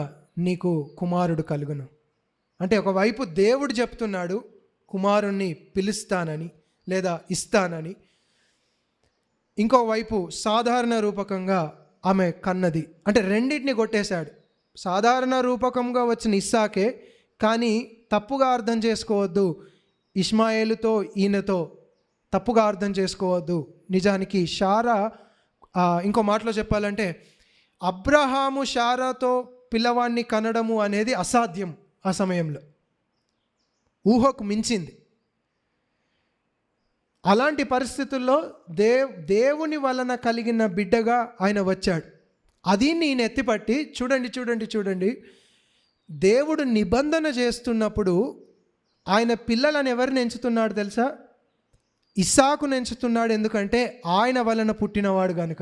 నీకు కుమారుడు కలుగును. అంటే ఒకవైపు దేవుడు చెప్తున్నాడు కుమారుణ్ణి పిలుస్తానని లేదా ఇస్తానని, ఇంకోవైపు సాధారణ రూపకంగా ఆమె కన్నది. అంటే రెండింటిని కొట్టేశాడు. సాధారణ రూపకంగా వచ్చిన ఇస్సాకే, కానీ తప్పుగా అర్థం చేసుకోవద్దు, ఇష్మాయేలుతో ఈయనతో తప్పుగా అర్థం చేసుకోవద్దు. నిజానికి శారా, ఇంకో మాటలో చెప్పాలంటే అబ్రహాము శారాతో పిల్లవాడిని కనడము అనేది అసాధ్యం. ఆ సమయంలో ఊహకు మించింది. అలాంటి పరిస్థితుల్లో దేవుని వలన కలిగిన బిడ్డగా ఆయన వచ్చాడు. అది నేను ఎత్తిపట్టి చూడండి, దేవుడు నిబంధన చేస్తున్నప్పుడు ఆయన పిల్లలను ఎవరిని ఎంచుతున్నాడు తెలుసా? ఇస్సాకును ఎంచుతున్నాడు. ఎందుకంటే ఆయన వలన పుట్టినవాడు కనుక,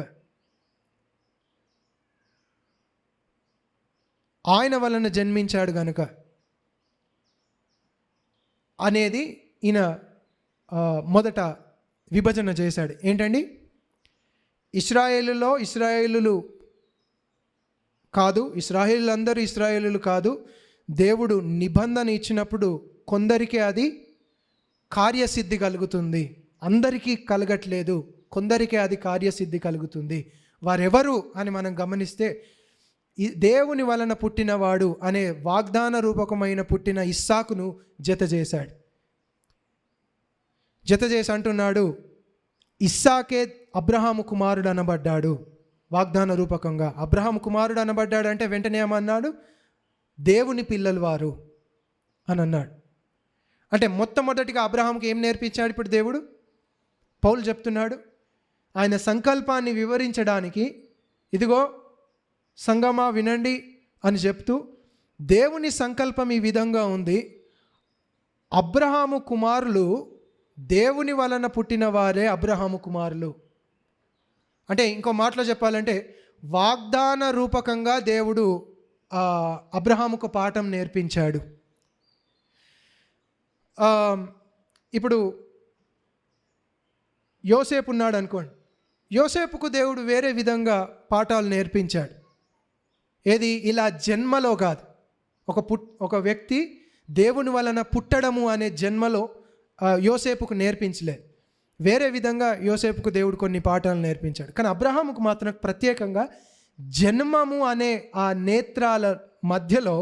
ఆయన వలన జన్మించాడు కనుక అనేది ఈయన మొదట విభజన చేశాడు. ఏంటండి? ఇశ్రాయేలులు కాదు, ఇశ్రాయేలులందరూ ఇశ్రాయేలులు కాదు. దేవుడు నిబంధన ఇచ్చినప్పుడు కొందరికి అది కార్యసిద్ధి కలుగుతుంది, అందరికీ కలగట్లేదు. కొందరికే అది కార్యసిద్ధి కలుగుతుంది. వారెవరు అని మనం గమనిస్తే, దేవుని వలన పుట్టినవాడు అనే వాగ్దాన రూపకమైన పుట్టిన ఇస్సాకును జత చేసి అంటున్నాడు, ఇస్సాకే అబ్రహాము కుమారుడు అనబడ్డాడు. వాగ్దాన రూపకంగా అబ్రహాము కుమారుడు అనబడ్డాడు అంటే వెంటనే ఏమన్నాడు? దేవుని పిల్లలు వారు అని అన్నాడు. అంటే మొట్టమొదటిగా అబ్రహాంకి ఏం నేర్పించాడు ఇప్పుడు దేవుడు? పౌలు చెప్తున్నాడు, ఆయన సంకల్పాన్ని వివరించడానికి ఇదిగో సంగమా వినండి అని చెప్తూ, దేవుని సంకల్పం ఈ విధంగా ఉంది. అబ్రహాము కుమారులు దేవుని వలన పుట్టిన వారే అబ్రహాము కుమారులు. అంటే ఇంకో మాటలో చెప్పాలంటే, వాగ్దాన రూపకంగా దేవుడు అబ్రహాముకు పాఠం నేర్పించాడు. ఇప్పుడు యోసేపు ఉన్నాడు అనుకోండి, యోసేపుకు దేవుడు వేరే విధంగా పాఠాలు నేర్పించాడు. ఏది? ఇలా జన్మలో కాదు. ఒక వ్యక్తి దేవుని వలన పుట్టడము అనే జన్మలో యోసేపుకు నేర్పించలేదు. వేరే విధంగా యోసేపుకు దేవుడు కొన్ని పాఠాలు నేర్పించాడు. కానీ అబ్రహాముకు మాత్రం ప్రత్యేకంగా జన్మము అనే ఆ నేత్రాల మధ్యలో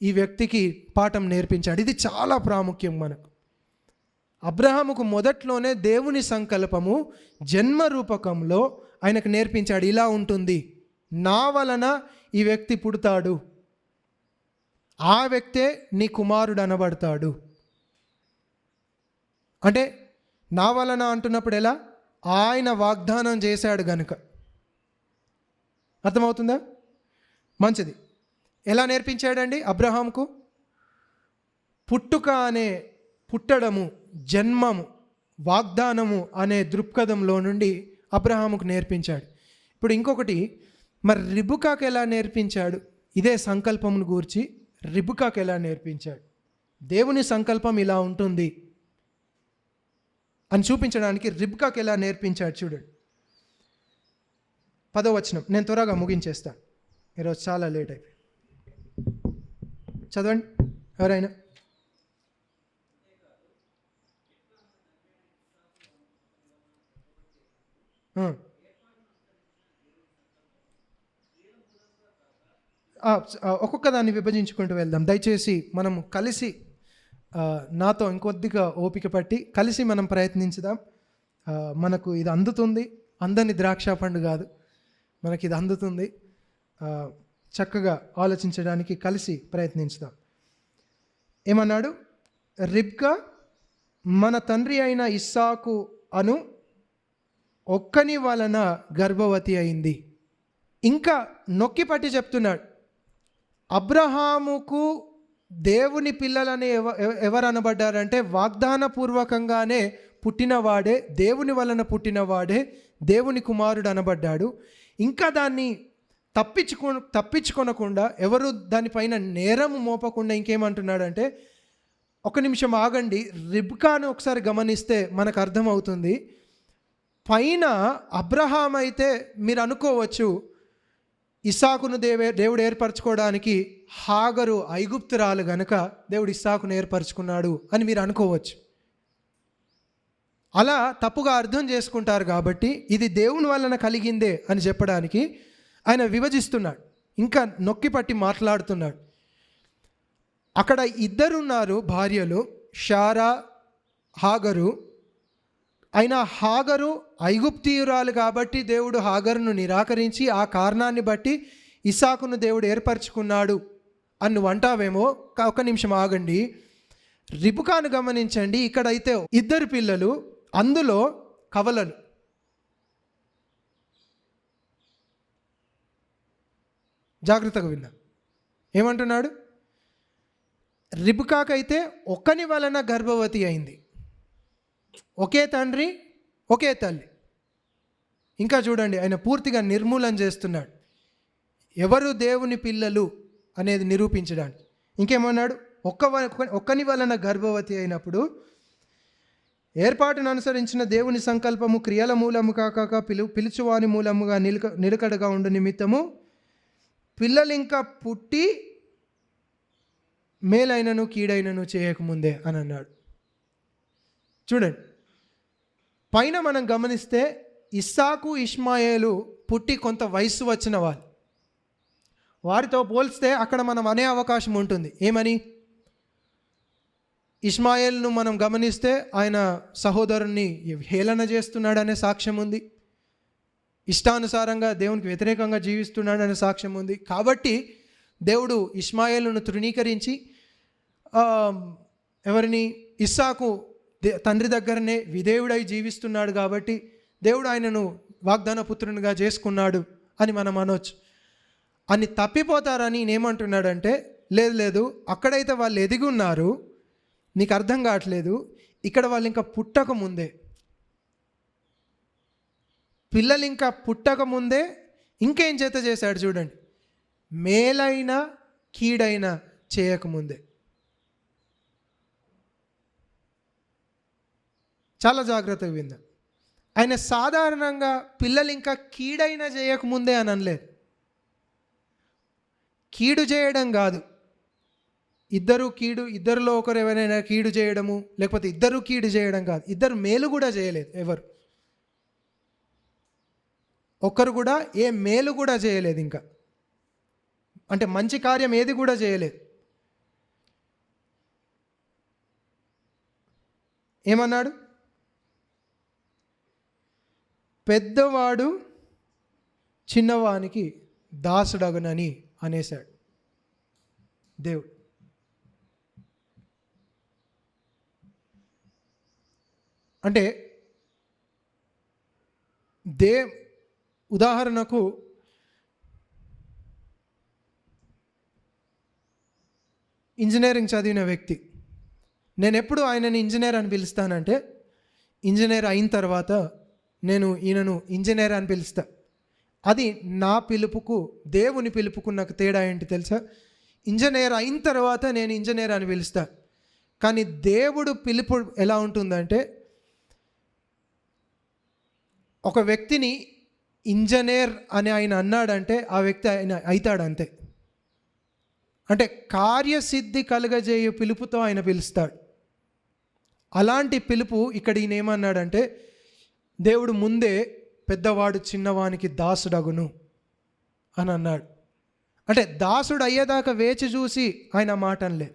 ఈ వ్యక్తికి పాఠం నేర్పించాడు. ఇది చాలా ప్రాముఖ్యం మనకు. అబ్రహాముకు మొదట్లోనే దేవుని సంకల్పము జన్మ రూపకంలో ఆయనకు నేర్పించాడు. ఇలా ఉంటుంది, నా వలన ఈ వ్యక్తి పుడతాడు, ఆ వ్యక్తే నీ కుమారుడు అనబడతాడు. అంటే నా వలన అంటున్నప్పుడు ఎలా? ఆయన వాగ్దానం చేశాడు గనుక. అర్థమవుతుందా? మంచిది. ఎలా నేర్పించాడండి అబ్రహాంకు? పుట్టడము, జన్మము, వాగ్దానము అనే దృక్పథంలో నుండి అబ్రహాముకు నేర్పించాడు. ఇప్పుడు ఇంకొకటి, మరి రిబుకాకు ఎలా నేర్పించాడు? ఇదే సంకల్పమును గూర్చి రిబుకాకు ఎలా నేర్పించాడు? దేవుని సంకల్పం ఇలా ఉంటుంది అని చూపించడానికి రిబ్కాకు ఎలా నేర్పించాడు చూడండి. 10వ వచనం. నేను త్వరగా ముగించేస్తాను, ఈరోజు చాలా లేట్ అయిపోయింది. చదవండి ఎవరైనా. ఒక్కొక్క దాన్ని విభజించుకుంటూ వెళ్దాం దయచేసి. మనం కలిసి, నాతో ఇంకొద్దిగా ఓపిక పట్టి కలిసి మనం ప్రయత్నించుదాం. మనకు ఇది అందుతుంది, అందని ద్రాక్ష పండు కాదు, మనకి ఇది అందుతుంది. చక్కగా ఆలోచించడానికి కలిసి ప్రయత్నించుదాం. ఏమన్నాడు? రిబ్కా మన తండ్రి అయిన ఇస్సాకు అను ఒక్కని వలన గర్భవతి అయింది. ఇంకా నొక్కి పట్టి చెప్తున్నాడు, అబ్రహాముకు దేవుని పిల్లలని ఎవరు అనబడ్డారంటే వాగ్దాన పూర్వకంగానే పుట్టినవాడే, దేవుని వలన పుట్టినవాడే దేవుని కుమారుడు అనబడ్డాడు. ఇంకా దాన్ని తప్పించుకొనకుండా, ఎవరు దానిపైన నేరము మోపకుండా ఇంకేమంటున్నాడంటే, ఒక నిమిషం ఆగండి, రిబ్కాను ఒకసారి గమనిస్తే మనకు అర్థమవుతుంది. పైన అబ్రహాం అయితే మీరు అనుకోవచ్చు, ఇస్సాకును దేవుడు ఏర్పరచుకోవడానికి హాగరు ఐగుప్తురాలు గనుక దేవుడు ఇస్సాకును ఏర్పరచుకున్నాడు అని మీరు అనుకోవచ్చు. అలా తప్పుగా అర్థం చేసుకుంటారు. కాబట్టి ఇది దేవుని వలన కలిగిందే అని చెప్పడానికి ఆయన విభజిస్తున్నాడు, ఇంకా నొక్కి పట్టి మాట్లాడుతున్నాడు. అక్కడ ఇద్దరున్నారు భార్యలు, షారా, హాగరు. అయినా హాగరు ఐగుప్తీయురాలు కాబట్టి దేవుడు హాగరును నిరాకరించి ఆ కారణాన్ని బట్టి ఇస్సాకును దేవుడు ఏర్పరచుకున్నాడు అని నువ్వు అంటావేమో. ఒక నిమిషం ఆగండి, రిబుకాను గమనించండి. ఇక్కడైతే ఇద్దరు పిల్లలు, అందులో కవలలు. జాగ్రత్తగా విన్నా, ఏమంటున్నాడు? రిబ్కాకైతే ఒకని వలన గర్భవతి అయింది. ఒకే తండ్రి ఒకే తల్లి. ఇంకా చూడండి, ఆయన పూర్తిగా నిర్మూలన చేస్తున్నాడు ఎవరు దేవుని పిల్లలు అనేది నిరూపించడానికి. ఇంకేమన్నాడు? ఒక్కని వలన గర్భవతి అయినప్పుడు ఏర్పాటును అనుసరించిన దేవుని సంకల్పము క్రియల మూలము కాక పిలుచువాని మూలముగా నిలకడగా ఉండు నిమిత్తము పిల్లలు ఇంకా పుట్టి మేలైనను కీడైనను చేయకముందే అని అన్నాడు. చూడండి, పైన మనం గమనిస్తే ఇస్సాకు ఇష్మాయేలు పుట్టి కొంత వయస్సు వచ్చిన వాళ్ళు. వారితో పోల్స్తే అక్కడ మనం అనే అవకాశం ఉంటుంది. ఏమని? ఇష్మాయేల్ను మనం గమనిస్తే ఆయన సహోదరుణ్ణి హేళన చేస్తున్నాడనే సాక్ష్యం ఉంది. ఇష్టానుసారంగా దేవునికి వ్యతిరేకంగా జీవిస్తున్నాడనే సాక్ష్యం ఉంది. కాబట్టి దేవుడు ఇష్మాయేలును తృణీకరించి ఎవరిని? ఇస్సాకు తండ్రి దగ్గరనే విధేయుడై జీవిస్తున్నాడు కాబట్టి దేవుడు ఆయనను వాగ్దాన పుత్రునిగా చేసుకున్నాడు అని మనం అనొచ్చు. అని తప్పిపోతారని నేనేమంటున్నాడంటే, లేదు, అక్కడైతే వాళ్ళు ఎదిగి ఉన్నారు, నీకు అర్థం కావట్లేదు. ఇక్కడ వాళ్ళు ఇంకా పుట్టక ముందే, పిల్లలు ఇంకా పుట్టక ముందే ఇంకేం చేత చేశాడు చూడండి, మేలైన కీడైన చేయకముందే. చాలా జాగ్రత్తగా విందాం. ఆయన సాధారణంగా పిల్లలు ఇంకా కీడైన చేయకముందే అని అనలేదు. కీడు చేయడం కాదు, ఇద్దరిలో ఒకరు ఎవరైనా కీడు చేయడము, లేకపోతే ఇద్దరు కీడు చేయడం కాదు, ఇద్దరు మేలు కూడా చేయలేదు. ఎవరు ఒక్కరు కూడా ఏ మేలు కూడా చేయలేదు. ఇంకా అంటే మంచి కార్యం ఏది కూడా చేయలేదు. ఏమన్నాడు? పెద్దవాడు చిన్నవానికి దాసుడగనని అనేశాడు దేవుడు. అంటే ఉదాహరణకు ఇంజనీరింగ్ చదివిన వ్యక్తి, నేను ఎప్పుడు ఆయనని ఇంజనీర్ అని పిలుస్తానంటే, ఇంజనీర్ అయిన తర్వాత నేను ఈయనను ఇంజనీర్ అని పిలుస్తా. అది నా పిలుపుకు దేవుని పిలుపుకు నాకు తేడా ఏంటి తెలుసా? ఇంజనీర్ అయిన తర్వాత నేను ఇంజనీర్ అని పిలుస్తా. కానీ దేవుడు పిలుపు ఎలా ఉంటుందంటే, ఒక వ్యక్తిని ఇంజనీర్ అని ఆయన అన్నాడంటే ఆ వ్యక్తి ఆయన అవుతాడు అంతే. అంటే కార్యసిద్ధి కలుగజేయు పిలుపుతో ఆయన పిలుస్తాడు. అలాంటి పిలుపు ఇక్కడ ఈయన ఏమన్నాడంటే, దేవుడు ముందే పెద్దవాడు చిన్నవానికి దాసుడగును అని అన్నాడు. అంటే దాసుడు అయ్యేదాకా వేచి చూసి ఆయన మాట అనలే,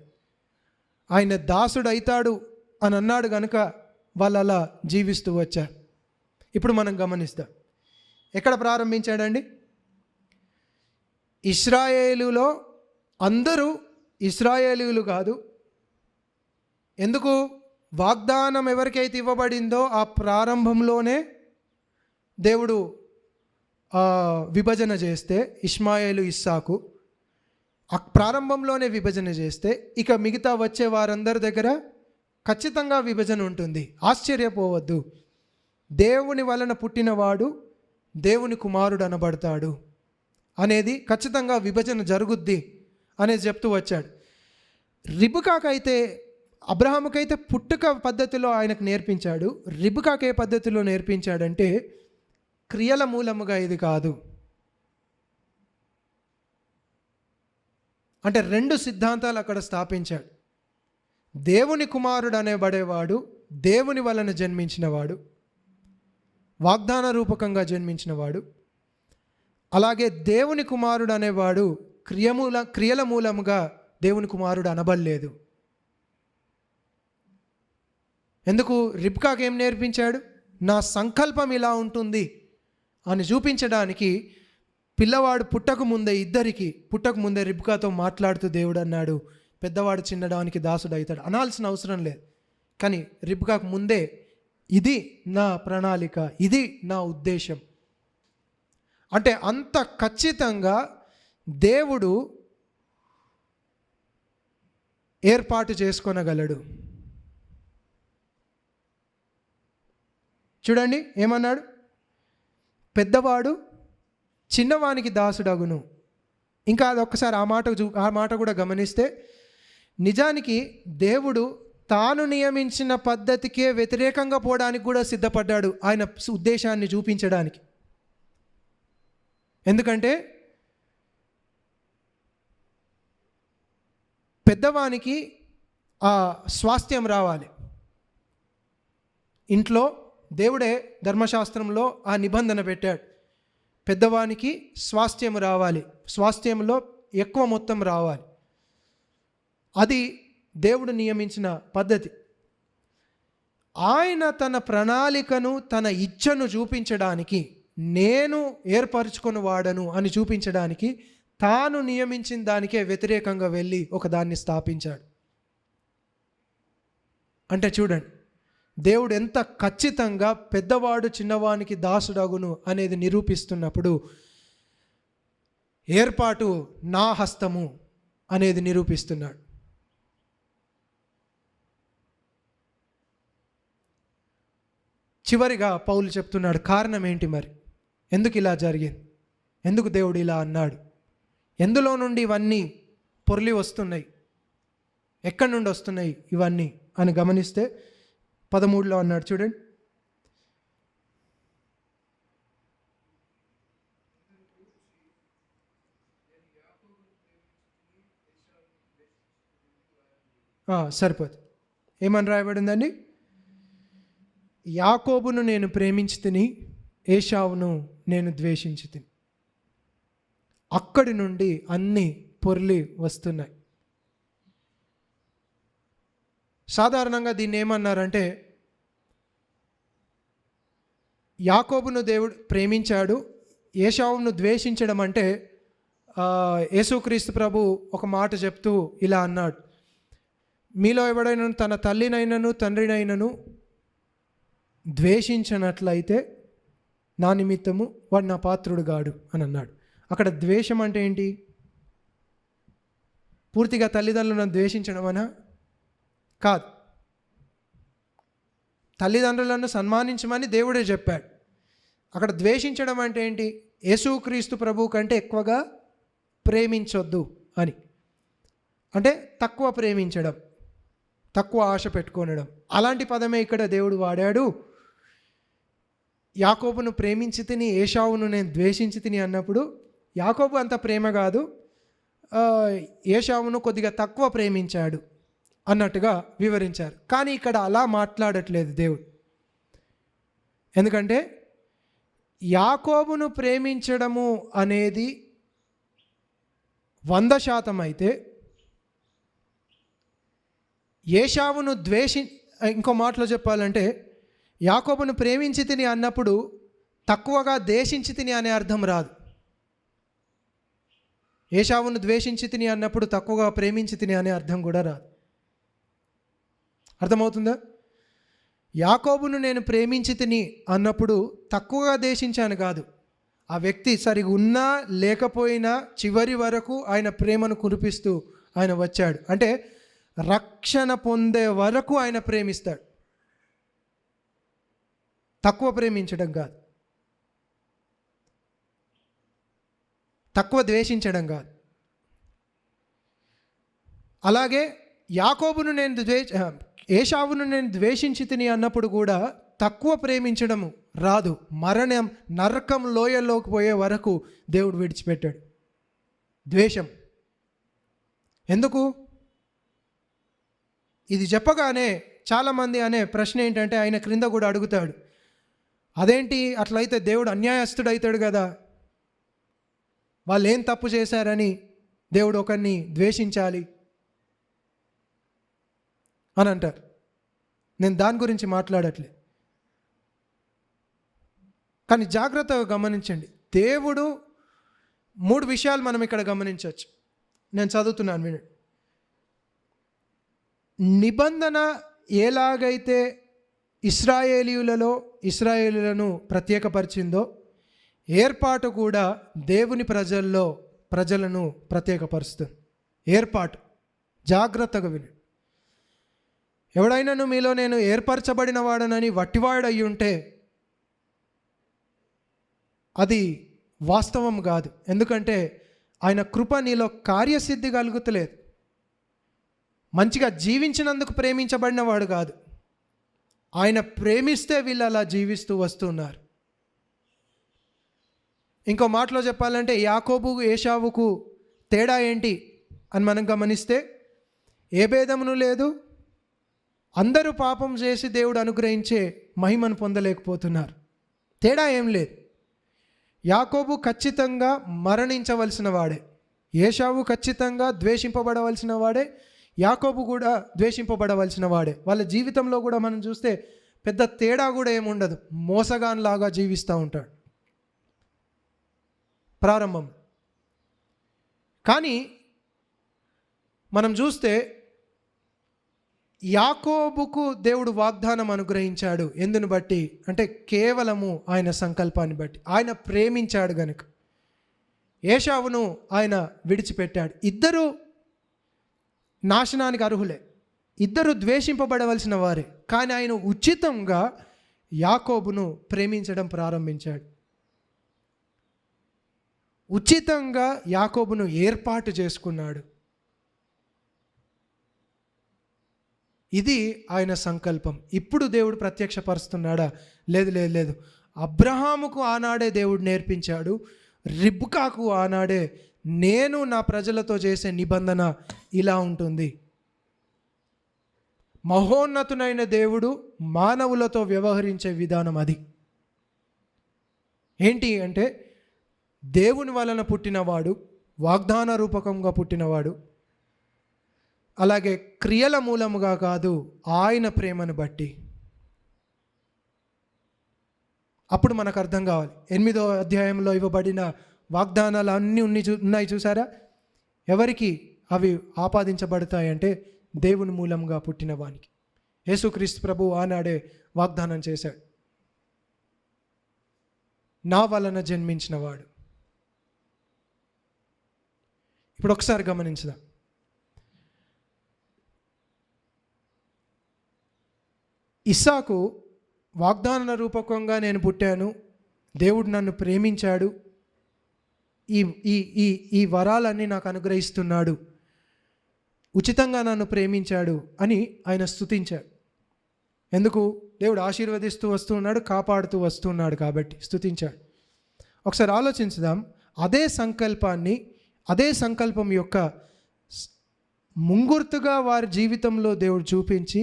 ఆయన దాసుడు అవుతాడు అని అన్నాడు కనుక వాళ్ళు అలా జీవిస్తూ వచ్చారు. ఇప్పుడు మనం గమనిస్తాం, ఎక్కడ ప్రారంభించాడండి? ఇశ్రాయేలులో అందరూ ఇశ్రాయేలీయులు కాదు. ఎందుకు? వాగ్దానం ఎవరికైతే ఇవ్వబడిందో ఆ ప్రారంభంలోనే దేవుడు విభజన చేస్తే, ఇష్మాయేలు ఇస్సాకు ఆ ప్రారంభంలోనే విభజన చేస్తే, ఇక మిగతా వచ్చే వారందరి దగ్గర ఖచ్చితంగా విభజన ఉంటుంది. ఆశ్చర్యపోవద్దు, దేవుని వలన పుట్టినవాడు దేవుని కుమారుడు అనబడతాడు అనేది ఖచ్చితంగా విభజన జరుగుద్ది అనేది చెప్తూ వచ్చాడు. రిబ్కాకైతే, అబ్రహాముకైతే పుట్టుక పద్ధతిలో ఆయనకు నేర్పించాడు. రిబ్కాకు ఏ పద్ధతిలో నేర్పించాడంటే క్రియల మూలముగా ఇది కాదు. అంటే రెండు సిద్ధాంతాలు అక్కడ స్థాపించాడు. దేవుని కుమారుడు అనేబడేవాడు దేవుని వలన జన్మించినవాడు, వాగ్దాన రూపకంగా జన్మించినవాడు. అలాగే దేవుని కుమారుడు అనేవాడు క్రియల మూలముగా దేవుని కుమారుడు అనబడలేదు. ఎందుకు? రిబ్కాకు ఏం నేర్పించాడు? నా సంకల్పం ఇలా ఉంటుంది అని చూపించడానికి పిల్లవాడు పుట్టక ముందే రిబ్కాతో మాట్లాడుతూ దేవుడు అన్నాడు, పెద్దవాడు చిన్నడానికి దాసుడు అవుతాడు. అనాల్సిన అవసరం లేదు. కానీ రిబ్కాకు ముందే ఇది నా ప్రణాళిక, ఇది నా ఉద్దేశం. అంటే అంత ఖచ్చితంగా దేవుడు ఏర్పాటు చేసుకొనగలడు. చూడండి ఏమన్నాడు, పెద్దవాడు చిన్నవానికి దాసుడగును. ఇంకా అది ఒక్కసారి ఆ మాట కూడా గమనిస్తే, నిజానికి దేవుడు తాను నియమించిన పద్ధతికే వ్యతిరేకంగా పోవడానికి కూడా సిద్ధపడ్డాడు, ఆయన ఉద్దేశాన్ని చూపించడానికి. ఎందుకంటే పెద్దవానికి ఆ స్వాస్థ్యం రావాలి. ఇంట్లో దేవుడే ధర్మశాస్త్రంలో ఆ నిబంధన పెట్టాడు, పెద్దవానికి స్వాస్థ్యం రావాలి, స్వాస్థ్యంలో ఎక్కువ మొత్తం రావాలి. అది దేవుడు నియమించిన పద్ధతి. ఆయన తన ప్రణాళికను, తన ఇచ్ఛను చూపించడానికి, నేను ఏర్పరచుకొని వాడను అని చూపించడానికి తాను నియమించిన దానికే వ్యతిరేకంగా వెళ్ళి ఒకదాన్ని స్థాపించాడు. అంటే చూడండి, దేవుడు ఎంత ఖచ్చితంగా పెద్దవాడు చిన్నవానికి దాసుడగును అనేది నిరూపిస్తున్నప్పుడు, ఏర్పాటు నా హస్తము అనేది నిరూపిస్తున్నాడు. చివరిగా పౌలు చెప్తున్నాడు, కారణం ఏంటి మరి, ఎందుకు ఇలా జరిగింది, ఎందుకు దేవుడు ఇలా అన్నాడు, ఎందులో నుండి ఇవన్నీ పొర్లి వస్తున్నాయి, ఎక్కడి నుండి వస్తున్నాయి ఇవన్నీ అని గమనిస్తే 13లో అన్నాడు చూడండి, సరిపోతుంది. ఏమని రాయబడిందండి, యాకోబును నేను ప్రేమించితిని, ఏశావును నేను ద్వేషించితిని. అక్కడి నుండి అన్నీ పొర్లి వస్తున్నాయి. సాధారణంగా దీన్ని ఏమన్నారంటే, యాకోబును దేవుడు ప్రేమించాడు, ఏశావును ద్వేషించడం అంటే, యేసుక్రీస్తు ప్రభు ఒక మాట చెప్తూ ఇలా అన్నాడు, మీలో ఎవడైనా తన తల్లినైనను తండ్రినైనను ద్వేషించినట్లయితే నా నిమిత్తము వాడు నా పాత్రుడు గాడు అని అన్నాడు. అక్కడ ద్వేషం అంటే ఏంటి, పూర్తిగా తల్లిదండ్రులను ద్వేషించడం అనా? కాదు. తల్లిదండ్రులను సన్మానించమని దేవుడే చెప్పాడు. అక్కడ ద్వేషించడం అంటే ఏంటి, యేసుక్రీస్తు ప్రభు కంటే ఎక్కువగా ప్రేమించొద్దు అని. అంటే తక్కువ ప్రేమించడం, తక్కువ ఆశ పెట్టుకోనడం. అలాంటి పదమే ఇక్కడ దేవుడు వాడాడు. యాకోబును ప్రేమించి తిని, ఏశావును నేను ద్వేషించి తిని అన్నప్పుడు, యాకోబు అంత ప్రేమ కాదు, ఏశావును కొద్దిగా తక్కువ ప్రేమించాడు అన్నట్టుగా వివరించారు. కానీ ఇక్కడ అలా మాట్లాడట్లేదు దేవుడు. ఎందుకంటే యాకోబును ప్రేమించడము అనేది 100% అయితే, ఏశావును ఇంకో మాటలో చెప్పాలంటే, యాకోబును ప్రేమించి తిని అన్నప్పుడు తక్కువగా ద్వేషించి తిని అనే అర్థం రాదు. ఏశావును ద్వేషించి తిని అన్నప్పుడు తక్కువగా ప్రేమించి తిని అనే అర్థం కూడా రాదు. అర్థమవుతుందా? యాకోబును నేను ప్రేమించి తిని అన్నప్పుడు తక్కువగా ద్వేషించాను కాదు, ఆ వ్యక్తి సరిగా ఉన్నా లేకపోయినా చివరి వరకు ఆయన ప్రేమను కురిపిస్తూ ఆయన వచ్చాడు. అంటే రక్షణ పొందే వరకు ఆయన ప్రేమిస్తాడు, తక్కువ ప్రేమించడం కాదు, తక్కువ ద్వేషించడం కాదు. అలాగే యాకోబును ఏశావును నేను ద్వేషించి తిని అన్నప్పుడు కూడా తక్కువ ప్రేమించడము రాదు. మరణం, నరకం లోయల్లోకి పోయే వరకు దేవుడు విడిచిపెట్టాడు ద్వేషం. ఎందుకు? ఇది చెప్పగానే చాలామంది అనే ప్రశ్న ఏంటంటే, ఆయన క్రింద కూడా అడుగుతాడు, అదేంటి అట్లయితే దేవుడు అన్యాయస్తుడు అవుతాడు కదా, వాళ్ళు ఏం తప్పు చేశారని దేవుడు ఒకరిని ద్వేషించాలి అని అంటారు. నేను దాని గురించి మాట్లాడట్లేదు. కానీ జాగ్రత్తగా గమనించండి, దేవుడు 3 విషయాలు మనం ఇక్కడ గమనించవచ్చు. నేను చదువుతున్నాను వినండి. నిబంధన ఎలాగైతే ఇశ్రాయేలీయులను ప్రత్యేకపరిచిందో, ఏర్పాటు కూడా దేవుని ప్రజలను ప్రత్యేకపరుస్తుంది. ఏర్పాటు, జాగ్రత్తగా విని. ఎవడైనాను మీలో నేను ఏర్పరచబడిన వాడనని వట్టివాడయి ఉంటే అది వాస్తవం కాదు. ఎందుకంటే ఆయన కృప నీలో కార్యసిద్ధి కలుగుతలేదు. మంచిగా జీవించినందుకు ప్రేమించబడిన వాడు కాదు. ఆయన ప్రేమిస్తే వీళ్ళు అలా జీవిస్తూ వస్తున్నారు. ఇంకో మాటలో చెప్పాలంటే యాకోబు ఏశావుకు తేడా ఏంటి అని మనం గమనిస్తే, ఏ భేదమును లేదు. అందరూ పాపం చేసి దేవుడు అనుగ్రహించే మహిమను పొందలేకపోతున్నారు. తేడా ఏం లేదు. యాకోబు ఖచ్చితంగా మరణించవలసిన వాడే, ఏశావు ఖచ్చితంగా ద్వేషింపబడవలసిన వాడే, యాకోబు కూడా ద్వేషింపబడవలసిన వాడే. వాళ్ళ జీవితంలో కూడా మనం చూస్తే పెద్ద తేడా కూడా ఏముండదు. మోసగాన్లాగా జీవిస్తూ ఉంటాడు ప్రారంభం. కానీ మనం చూస్తే యాకోబుకు దేవుడు వాగ్దానం అనుగ్రహించాడు. ఎందును బట్టి అంటే కేవలము ఆయన సంకల్పాన్ని బట్టి. ఆయన ప్రేమించాడు గనుక. ఏశావును ఆయన విడిచిపెట్టాడు. ఇద్దరు నాశనానికి అర్హులే, ఇద్దరు ద్వేషింపబడవలసిన వారే. కానీ ఆయన ఉచితంగా యాకోబును ప్రేమించడం ప్రారంభించాడు. ఉచితంగా యాకోబును ఏర్పాటు చేసుకున్నాడు. ఇది ఆయన సంకల్పం. ఇప్పుడు దేవుడు ప్రత్యక్షపరుస్తున్నాడా? లేదు లేదు లేదు. అబ్రహాముకు ఆనాడే దేవుడు నేర్పించాడు. రిబ్కాకు ఆనాడే, నేను నా ప్రజలతో చేసే నిబంధన ఇలా ఉంటుంది. మహోన్నతునైన దేవుడు మానవులతో వ్యవహరించే విధానం అది. ఏంటి అంటే, దేవుని వలన పుట్టినవాడు, వాగ్దాన రూపకంగా పుట్టినవాడు, అలాగే క్రియల మూలముగా కాదు, ఆయన ప్రేమను బట్టి. అప్పుడు మనకు అర్థం కావాలి. 8వ అధ్యాయంలో ఇవ్వబడిన వాగ్దానాలు అన్నీ ఉన్నాయి చూసారా? ఎవరికి అవి ఆపాదించబడతాయంటే దేవుని మూలంగా పుట్టిన వానికి. యేసుక్రీస్తు ప్రభు ఆనాడే వాగ్దానం చేశాడు, నా వలన జన్మించిన వాడు. ఇప్పుడు ఒకసారి గమనించుదాం. ఇస్సాకు వాగ్దాన రూపకంగా నేను పుట్టాను, దేవుడు నన్ను ప్రేమించాడు, ఈ ఈ ఈ ఈ వరాలన్నీ నాకు అనుగ్రహిస్తున్నాడు, ఉచితంగా నన్ను ప్రేమించాడు అని ఆయన స్తుతించాడు. ఎందుకు? దేవుడు ఆశీర్వదిస్తూ వస్తున్నాడు, కాపాడుతూ వస్తున్నాడు కాబట్టి స్తుతించాడు. ఒకసారి ఆలోచించుదాం. అదే సంకల్పం యొక్క ముంగుర్తుగా వారి జీవితంలో దేవుడు చూపించి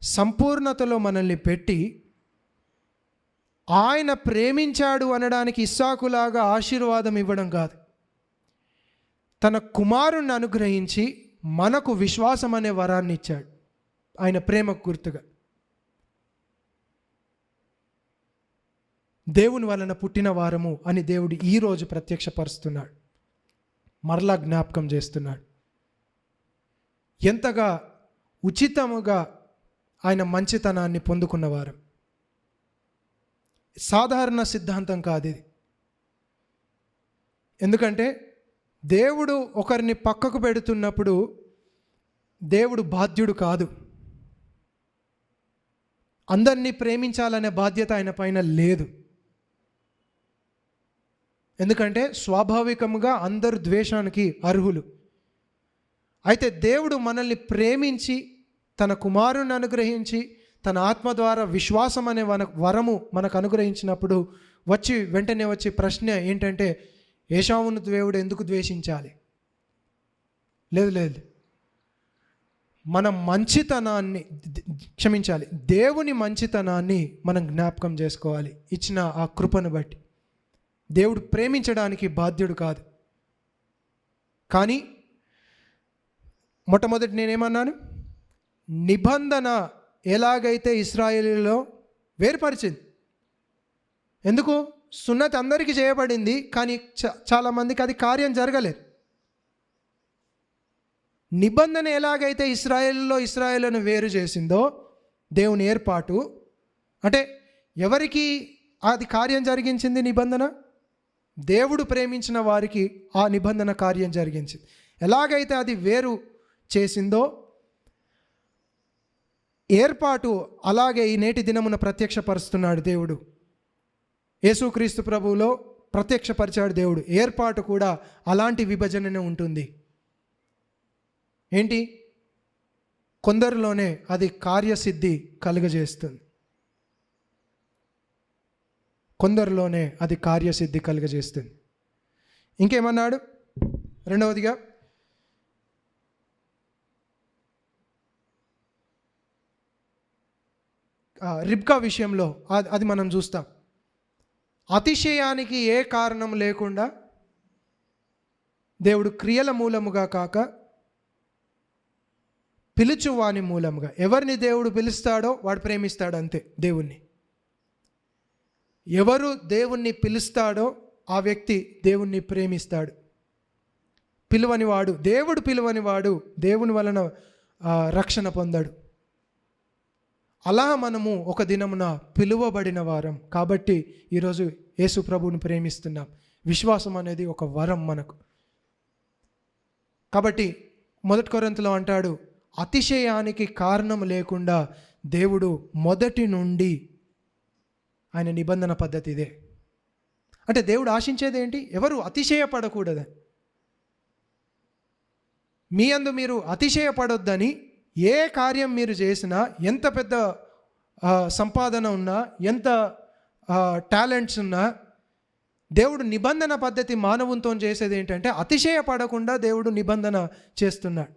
సంపూర్ణతలో మనల్ని పెట్టి, ఆయన ప్రేమించాడు అనడానికి ఇస్సాకులాగా ఆశీర్వాదం ఇవ్వడం కాదు, తన కుమారుణ్ణి అనుగ్రహించి మనకు విశ్వాసం అనే వరాన్ని ఇచ్చాడు. ఆయన ప్రేమకు గుర్తుగా దేవుని వలన పుట్టిన వారము అని దేవుడు ఈరోజు ప్రత్యక్షపరుస్తున్నాడు, మరలా జ్ఞాపకం చేస్తున్నాడు. ఎంతగా ఉచితముగా ఆయన మంచితనాన్ని పొందుకున్నవారు. సాధారణ సిద్ధాంతం కాదు ఇది. ఎందుకంటే దేవుడు ఒకరిని పక్కకు పెడుతున్నప్పుడు దేవుడు బాధ్యుడు కాదు. అందరినీ ప్రేమించాలనే బాధ్యత ఆయన పైన లేదు. ఎందుకంటే స్వాభావికంగా అందరూ ద్వేషానికి అర్హులు. అయితే దేవుడు మనల్ని ప్రేమించి తన కుమారుని అనుగ్రహించి తన ఆత్మ ద్వారా విశ్వాసం అనే వరము మనకు అనుగ్రహించినప్పుడు వెంటనే వచ్చి ప్రశ్న ఏంటంటే, ఏశావును దేవుడు ఎందుకు ద్వేషించాలి? లేదు, మన మంచితనాన్ని దేవుని మంచితనాన్ని మనం జ్ఞాపకం చేసుకోవాలి. ఇచ్చిన ఆ కృపను బట్టి దేవుడు ప్రేమించడానికి బాధ్యుడు కాదు. కానీ మొట్టమొదటి నేనేమన్నాను? నిబంధన ఎలాగైతే ఇశ్రాయేలులో వేరుపరిచింది. ఎందుకు? సున్నతి అందరికీ చేయబడింది, కానీ చాలామందికి అది కార్యం జరగలేదు. నిబంధన ఎలాగైతే ఇశ్రాయేలును వేరు చేసిందో దేవుని ఏర్పాటు, అంటే ఎవరికి అది కార్యం జరిగించింది నిబంధన? దేవుడు ప్రేమించిన వారికి ఆ నిబంధన కార్యం జరిగించింది. ఎలాగైతే అది వేరు చేసిందో ఏర్పాటు, అలాగే ఈ నేటి దినమున ప్రత్యక్షపరుస్తున్నాడు దేవుడు. యేసుక్రీస్తు ప్రభువులో ప్రత్యక్షపరిచాడు దేవుడు. ఏర్పాటు కూడా అలాంటి విభజననే ఉంటుంది. ఏంటి? కొందరిలోనే అది కార్యసిద్ధి కలుగజేస్తుంది. కొందరిలోనే అది కార్యసిద్ధి కలుగజేస్తుంది. ఇంకేమన్నాడు? రెండవదిగా రిబ్కా విషయంలో అది మనం చూస్తాం. అతిశయానికి ఏ కారణం లేకుండా దేవుడు క్రియల మూలముగా కాక పిలుచువాని మూలముగా, ఎవరిని దేవుడు పిలుస్తాడో వాడు ప్రేమిస్తాడు అంతే దేవుణ్ణి. ఎవరు దేవుణ్ణి పిలుస్తాడో ఆ వ్యక్తి దేవుణ్ణి ప్రేమిస్తాడు. పిలువనివాడు, దేవుడు పిలువనివాడు దేవుని వలన రక్షణ పొందాడు. అలా మనము ఒక దినమున పిలువబడిన వారం కాబట్టి ఈరోజు యేసు ప్రభువుని ప్రేమిస్తున్నాం. విశ్వాసం అనేది ఒక వరం మనకు. కాబట్టి 1 కొరింథీలో అంటాడు, అతిశయానికి కారణం లేకుండా దేవుడు మొదటి నుండి ఆయన నిబంధన పద్ధతి ఇదే. అంటే దేవుడు ఆశించేది ఏంటి? ఎవరు అతిశయపడకూడదని. మీ అందు మీరు అతిశయపడొద్దని, ఏ కార్యం మీరు చేసినా, ఎంత పెద్ద సంపాదన ఉన్నా, ఎంత టాలెంట్స్ ఉన్నా, దేవుడు నిబంధన పద్ధతి మానవునితో చేసేది ఏంటంటే అతిశయపడకుండా దేవుడు నిబంధన చేస్తున్నాడు.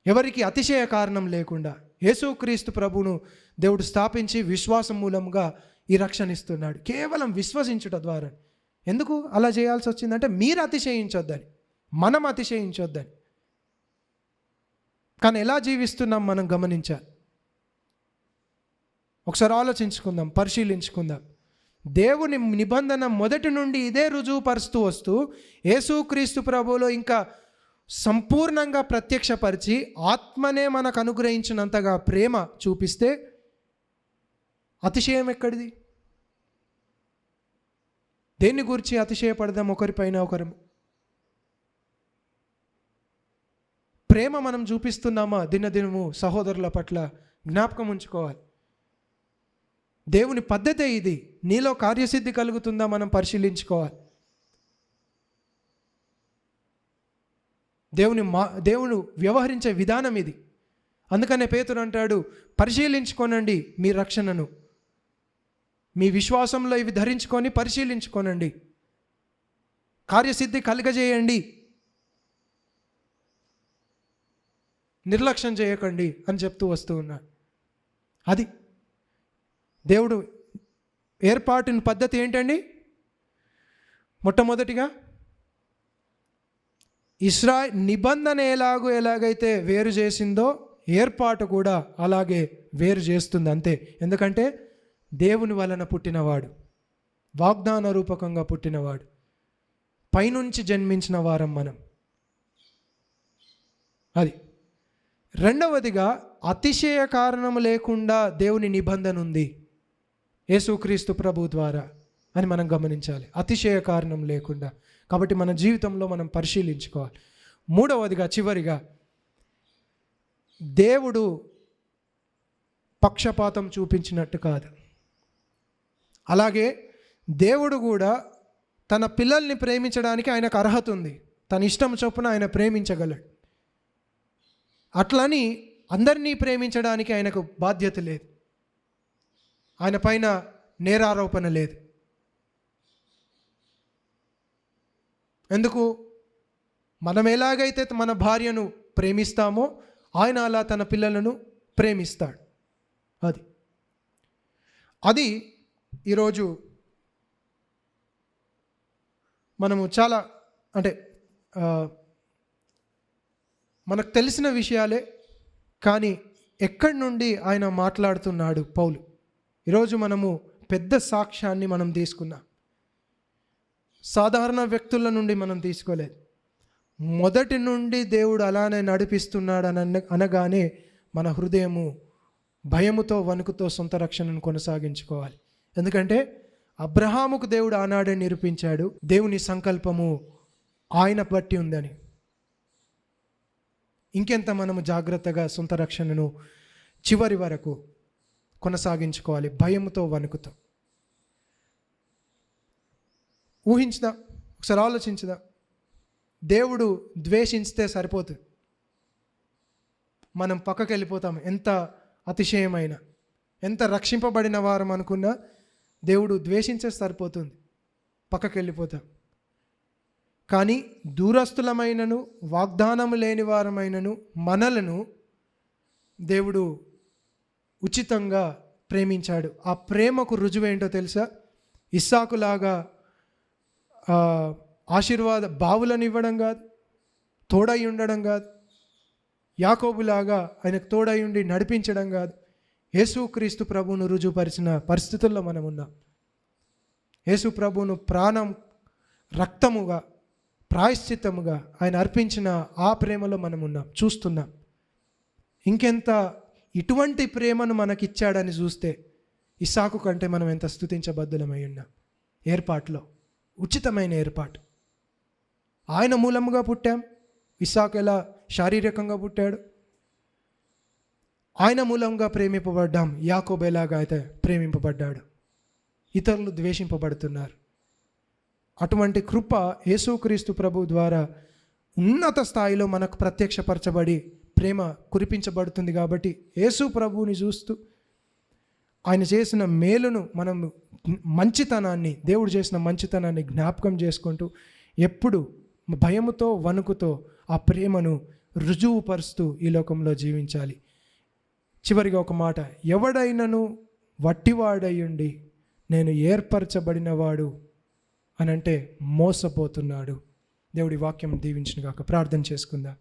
ఎవరికి అతిశయ కారణం లేకుండా యేసుక్రీస్తు ప్రభువును దేవుడు స్థాపించి విశ్వాసం మూలంగా ఈ రక్షణ ఇస్తున్నాడు. కేవలం విశ్వసించుట ద్వారా. ఎందుకు అలా చేయాల్సి వచ్చిందంటే మీరు అతిశయించొద్దని, మనం అతిశయించొద్దని. కానీ ఎలా జీవిస్తున్నాం మనం గమనించాలి. ఒకసారి ఆలోచించుకుందాం, పరిశీలించుకుందాం. దేవుని నిబంధన మొదటి నుండి ఇదే రుజువుపరుస్తూ వస్తూ యేసుక్రీస్తు ప్రభువులో ఇంకా సంపూర్ణంగా ప్రత్యక్షపరిచి ఆత్మనే మనకు అనుగ్రహించినంతగా ప్రేమ చూపిస్తే అతిశయం ఎక్కడిది? దేన్ని గురించి అతిశయపడదాం ఒకరిపైన ఒకరు? ప్రేమ మనం చూపిస్తున్నామా దినదినము సహోదరుల పట్ల? జ్ఞాపకం ఉంచుకోవాలి. దేవుని పద్ధతే ఇది. నీలో కార్యసిద్ధి కలుగుతుందా మనం పరిశీలించుకోవాలి. దేవుడు వ్యవహరించే విధానం ఇది. అందుకనే పేతురు అంటాడు, పరిశీలించుకోనండి మీ రక్షణను, మీ విశ్వాసంలో ఇవి ధరించుకొని పరిశీలించుకోనండి, కార్యసిద్ధి కలుగజేయండి, నిర్లక్ష్యం చేయకండి అని చెప్తూ వస్తూ ఉన్నాడు. అది దేవుడు ఏర్పాటుని పద్ధతి ఏంటండి? మొట్టమొదటిగా నిబంధన ఎలాగైతే వేరు చేసిందో ఏర్పాటు కూడా అలాగే వేరు చేస్తుంది అంతే. ఎందుకంటే దేవుని వలన పుట్టినవాడు, వాగ్దాన రూపకంగా పుట్టినవాడు, పైనుంచి జన్మించిన వారం మనం. అది. రెండవదిగా అతిశయ కారణం లేకుండా దేవుని నిబంధన ఉంది యేసుక్రీస్తు ప్రభు ద్వారా అని మనం గమనించాలి. అతిశయ కారణం లేకుండా. కాబట్టి మన జీవితంలో మనం పరిశీలించుకోవాలి. మూడవదిగా, చివరిగా, దేవుడు పక్షపాతం చూపించినట్టు కాదు. అలాగే దేవుడు కూడా తన పిల్లల్ని ప్రేమించడానికి ఆయనకు అర్హత ఉంది. తన ఇష్టం చొప్పున ఆయన ప్రేమించగలడు. అట్లని అందరినీ ప్రేమించడానికి ఆయనకు బాధ్యత లేదు. ఆయన పైన నేరారోపణ లేదు. ఎందుకు? మనం ఎలాగైతే మన భార్యను ప్రేమిస్తామో ఆయన అలా తన పిల్లలను ప్రేమిస్తాడు. అది ఈరోజు మనము చాలా అంటే మనకు తెలిసిన విషయాలే, కానీ ఎక్కడి నుండి ఆయన మాట్లాడుతున్నాడు పౌలు. ఈరోజు మనము పెద్ద సాక్ష్యాన్ని మనం తీసుకున్నాం. సాధారణ వ్యక్తుల నుండి మనం తీసుకోలేదు. మొదటి నుండి దేవుడు అలానే నడిపిస్తున్నాడు అనగానే మన హృదయము భయముతో వణుకుతో సొంత రక్షణను కొనసాగించుకోవాలి. ఎందుకంటే అబ్రహాముకు దేవుడు ఆనాడే నిరూపించాడు దేవుని సంకల్పము ఆయన బట్టి ఉందని. ఇంకెంత మనము జాగ్రత్తగా సొంత రక్షణను చివరి వరకు కొనసాగించుకోవాలి భయముతో వణుకుతో. ఊహించుదా, ఒకసారి ఆలోచించుదా, దేవుడు ద్వేషించితే సరిపోతుంది, మనం పక్కకి వెళ్ళిపోతాం. ఎంత అతిశయమైన, ఎంత రక్షింపబడిన వారం అనుకున్నా దేవుడు ద్వేషించే సరిపోతుంది, పక్కకి వెళ్ళిపోతాం. కానీ దూరస్తులమైనను వాగ్దానము లేని వారమైనను మనలను దేవుడు ఉచితంగా ప్రేమించాడు. ఆ ప్రేమకు రుజువేంటో తెలుసా? ఇస్సాకులాగా ఆశీర్వాద బావులను ఇవ్వడం కాదు, తోడై ఉండడం కాదు, యాకోబులాగా ఆయనకు తోడై ఉండి నడిపించడం కాదు. యేసుక్రీస్తు ప్రభువును రుజువుపరిచిన పరిస్థితుల్లో మనం ఉన్నాం. యేసు ప్రభువును ప్రాణం రక్తముగా ప్రాయశ్చిత్తముగా ఆయన అర్పించిన ఆ ప్రేమలో మనం ఉన్నాం, చూస్తున్నాం. ఇంకెంత ఇటువంటి ప్రేమను మనకిచ్చాడని చూస్తే ఇస్సాకు కంటే మనం ఎంత స్తుతించబద్దులమై ఉన్నాం. ఏర్పాటులో ఉచితమైన ఏర్పాటు, ఆయన మూలముగా పుట్టాం. ఇస్సాకు ఎలా శారీరకంగా పుట్టాడు, ఆయన మూలంగా ప్రేమింపబడ్డాం. యాకోబు ఎలాగా అయితే ప్రేమింపబడ్డాడు, ఇతరులు ద్వేషింపబడుతున్నారు. అటువంటి కృప యేసుక్రీస్తు ప్రభు ద్వారా ఉన్నత స్థాయిలో మనకు ప్రత్యక్షపరచబడి ప్రేమ కురిపించబడుతుంది. కాబట్టి యేసు ప్రభువుని చూస్తూ ఆయన చేసిన మేలును, మనం మంచితనాన్ని, దేవుడు చేసిన మంచితనాన్ని జ్ఞాపకం చేసుకుంటూ ఎప్పుడు భయముతో వణుకుతో ఆ ప్రేమను రుజువుపరుస్తూ ఈ లోకంలో జీవించాలి. చివరిగా ఒక మాట, ఎవడైనను వట్టివాడయ్యుండి నేను ఏర్పరచబడినవాడు అని అంటే మోసపోతున్నాడు. దేవుడి వాక్యం దీవించును గాక. ప్రార్థన చేసుకుందాం.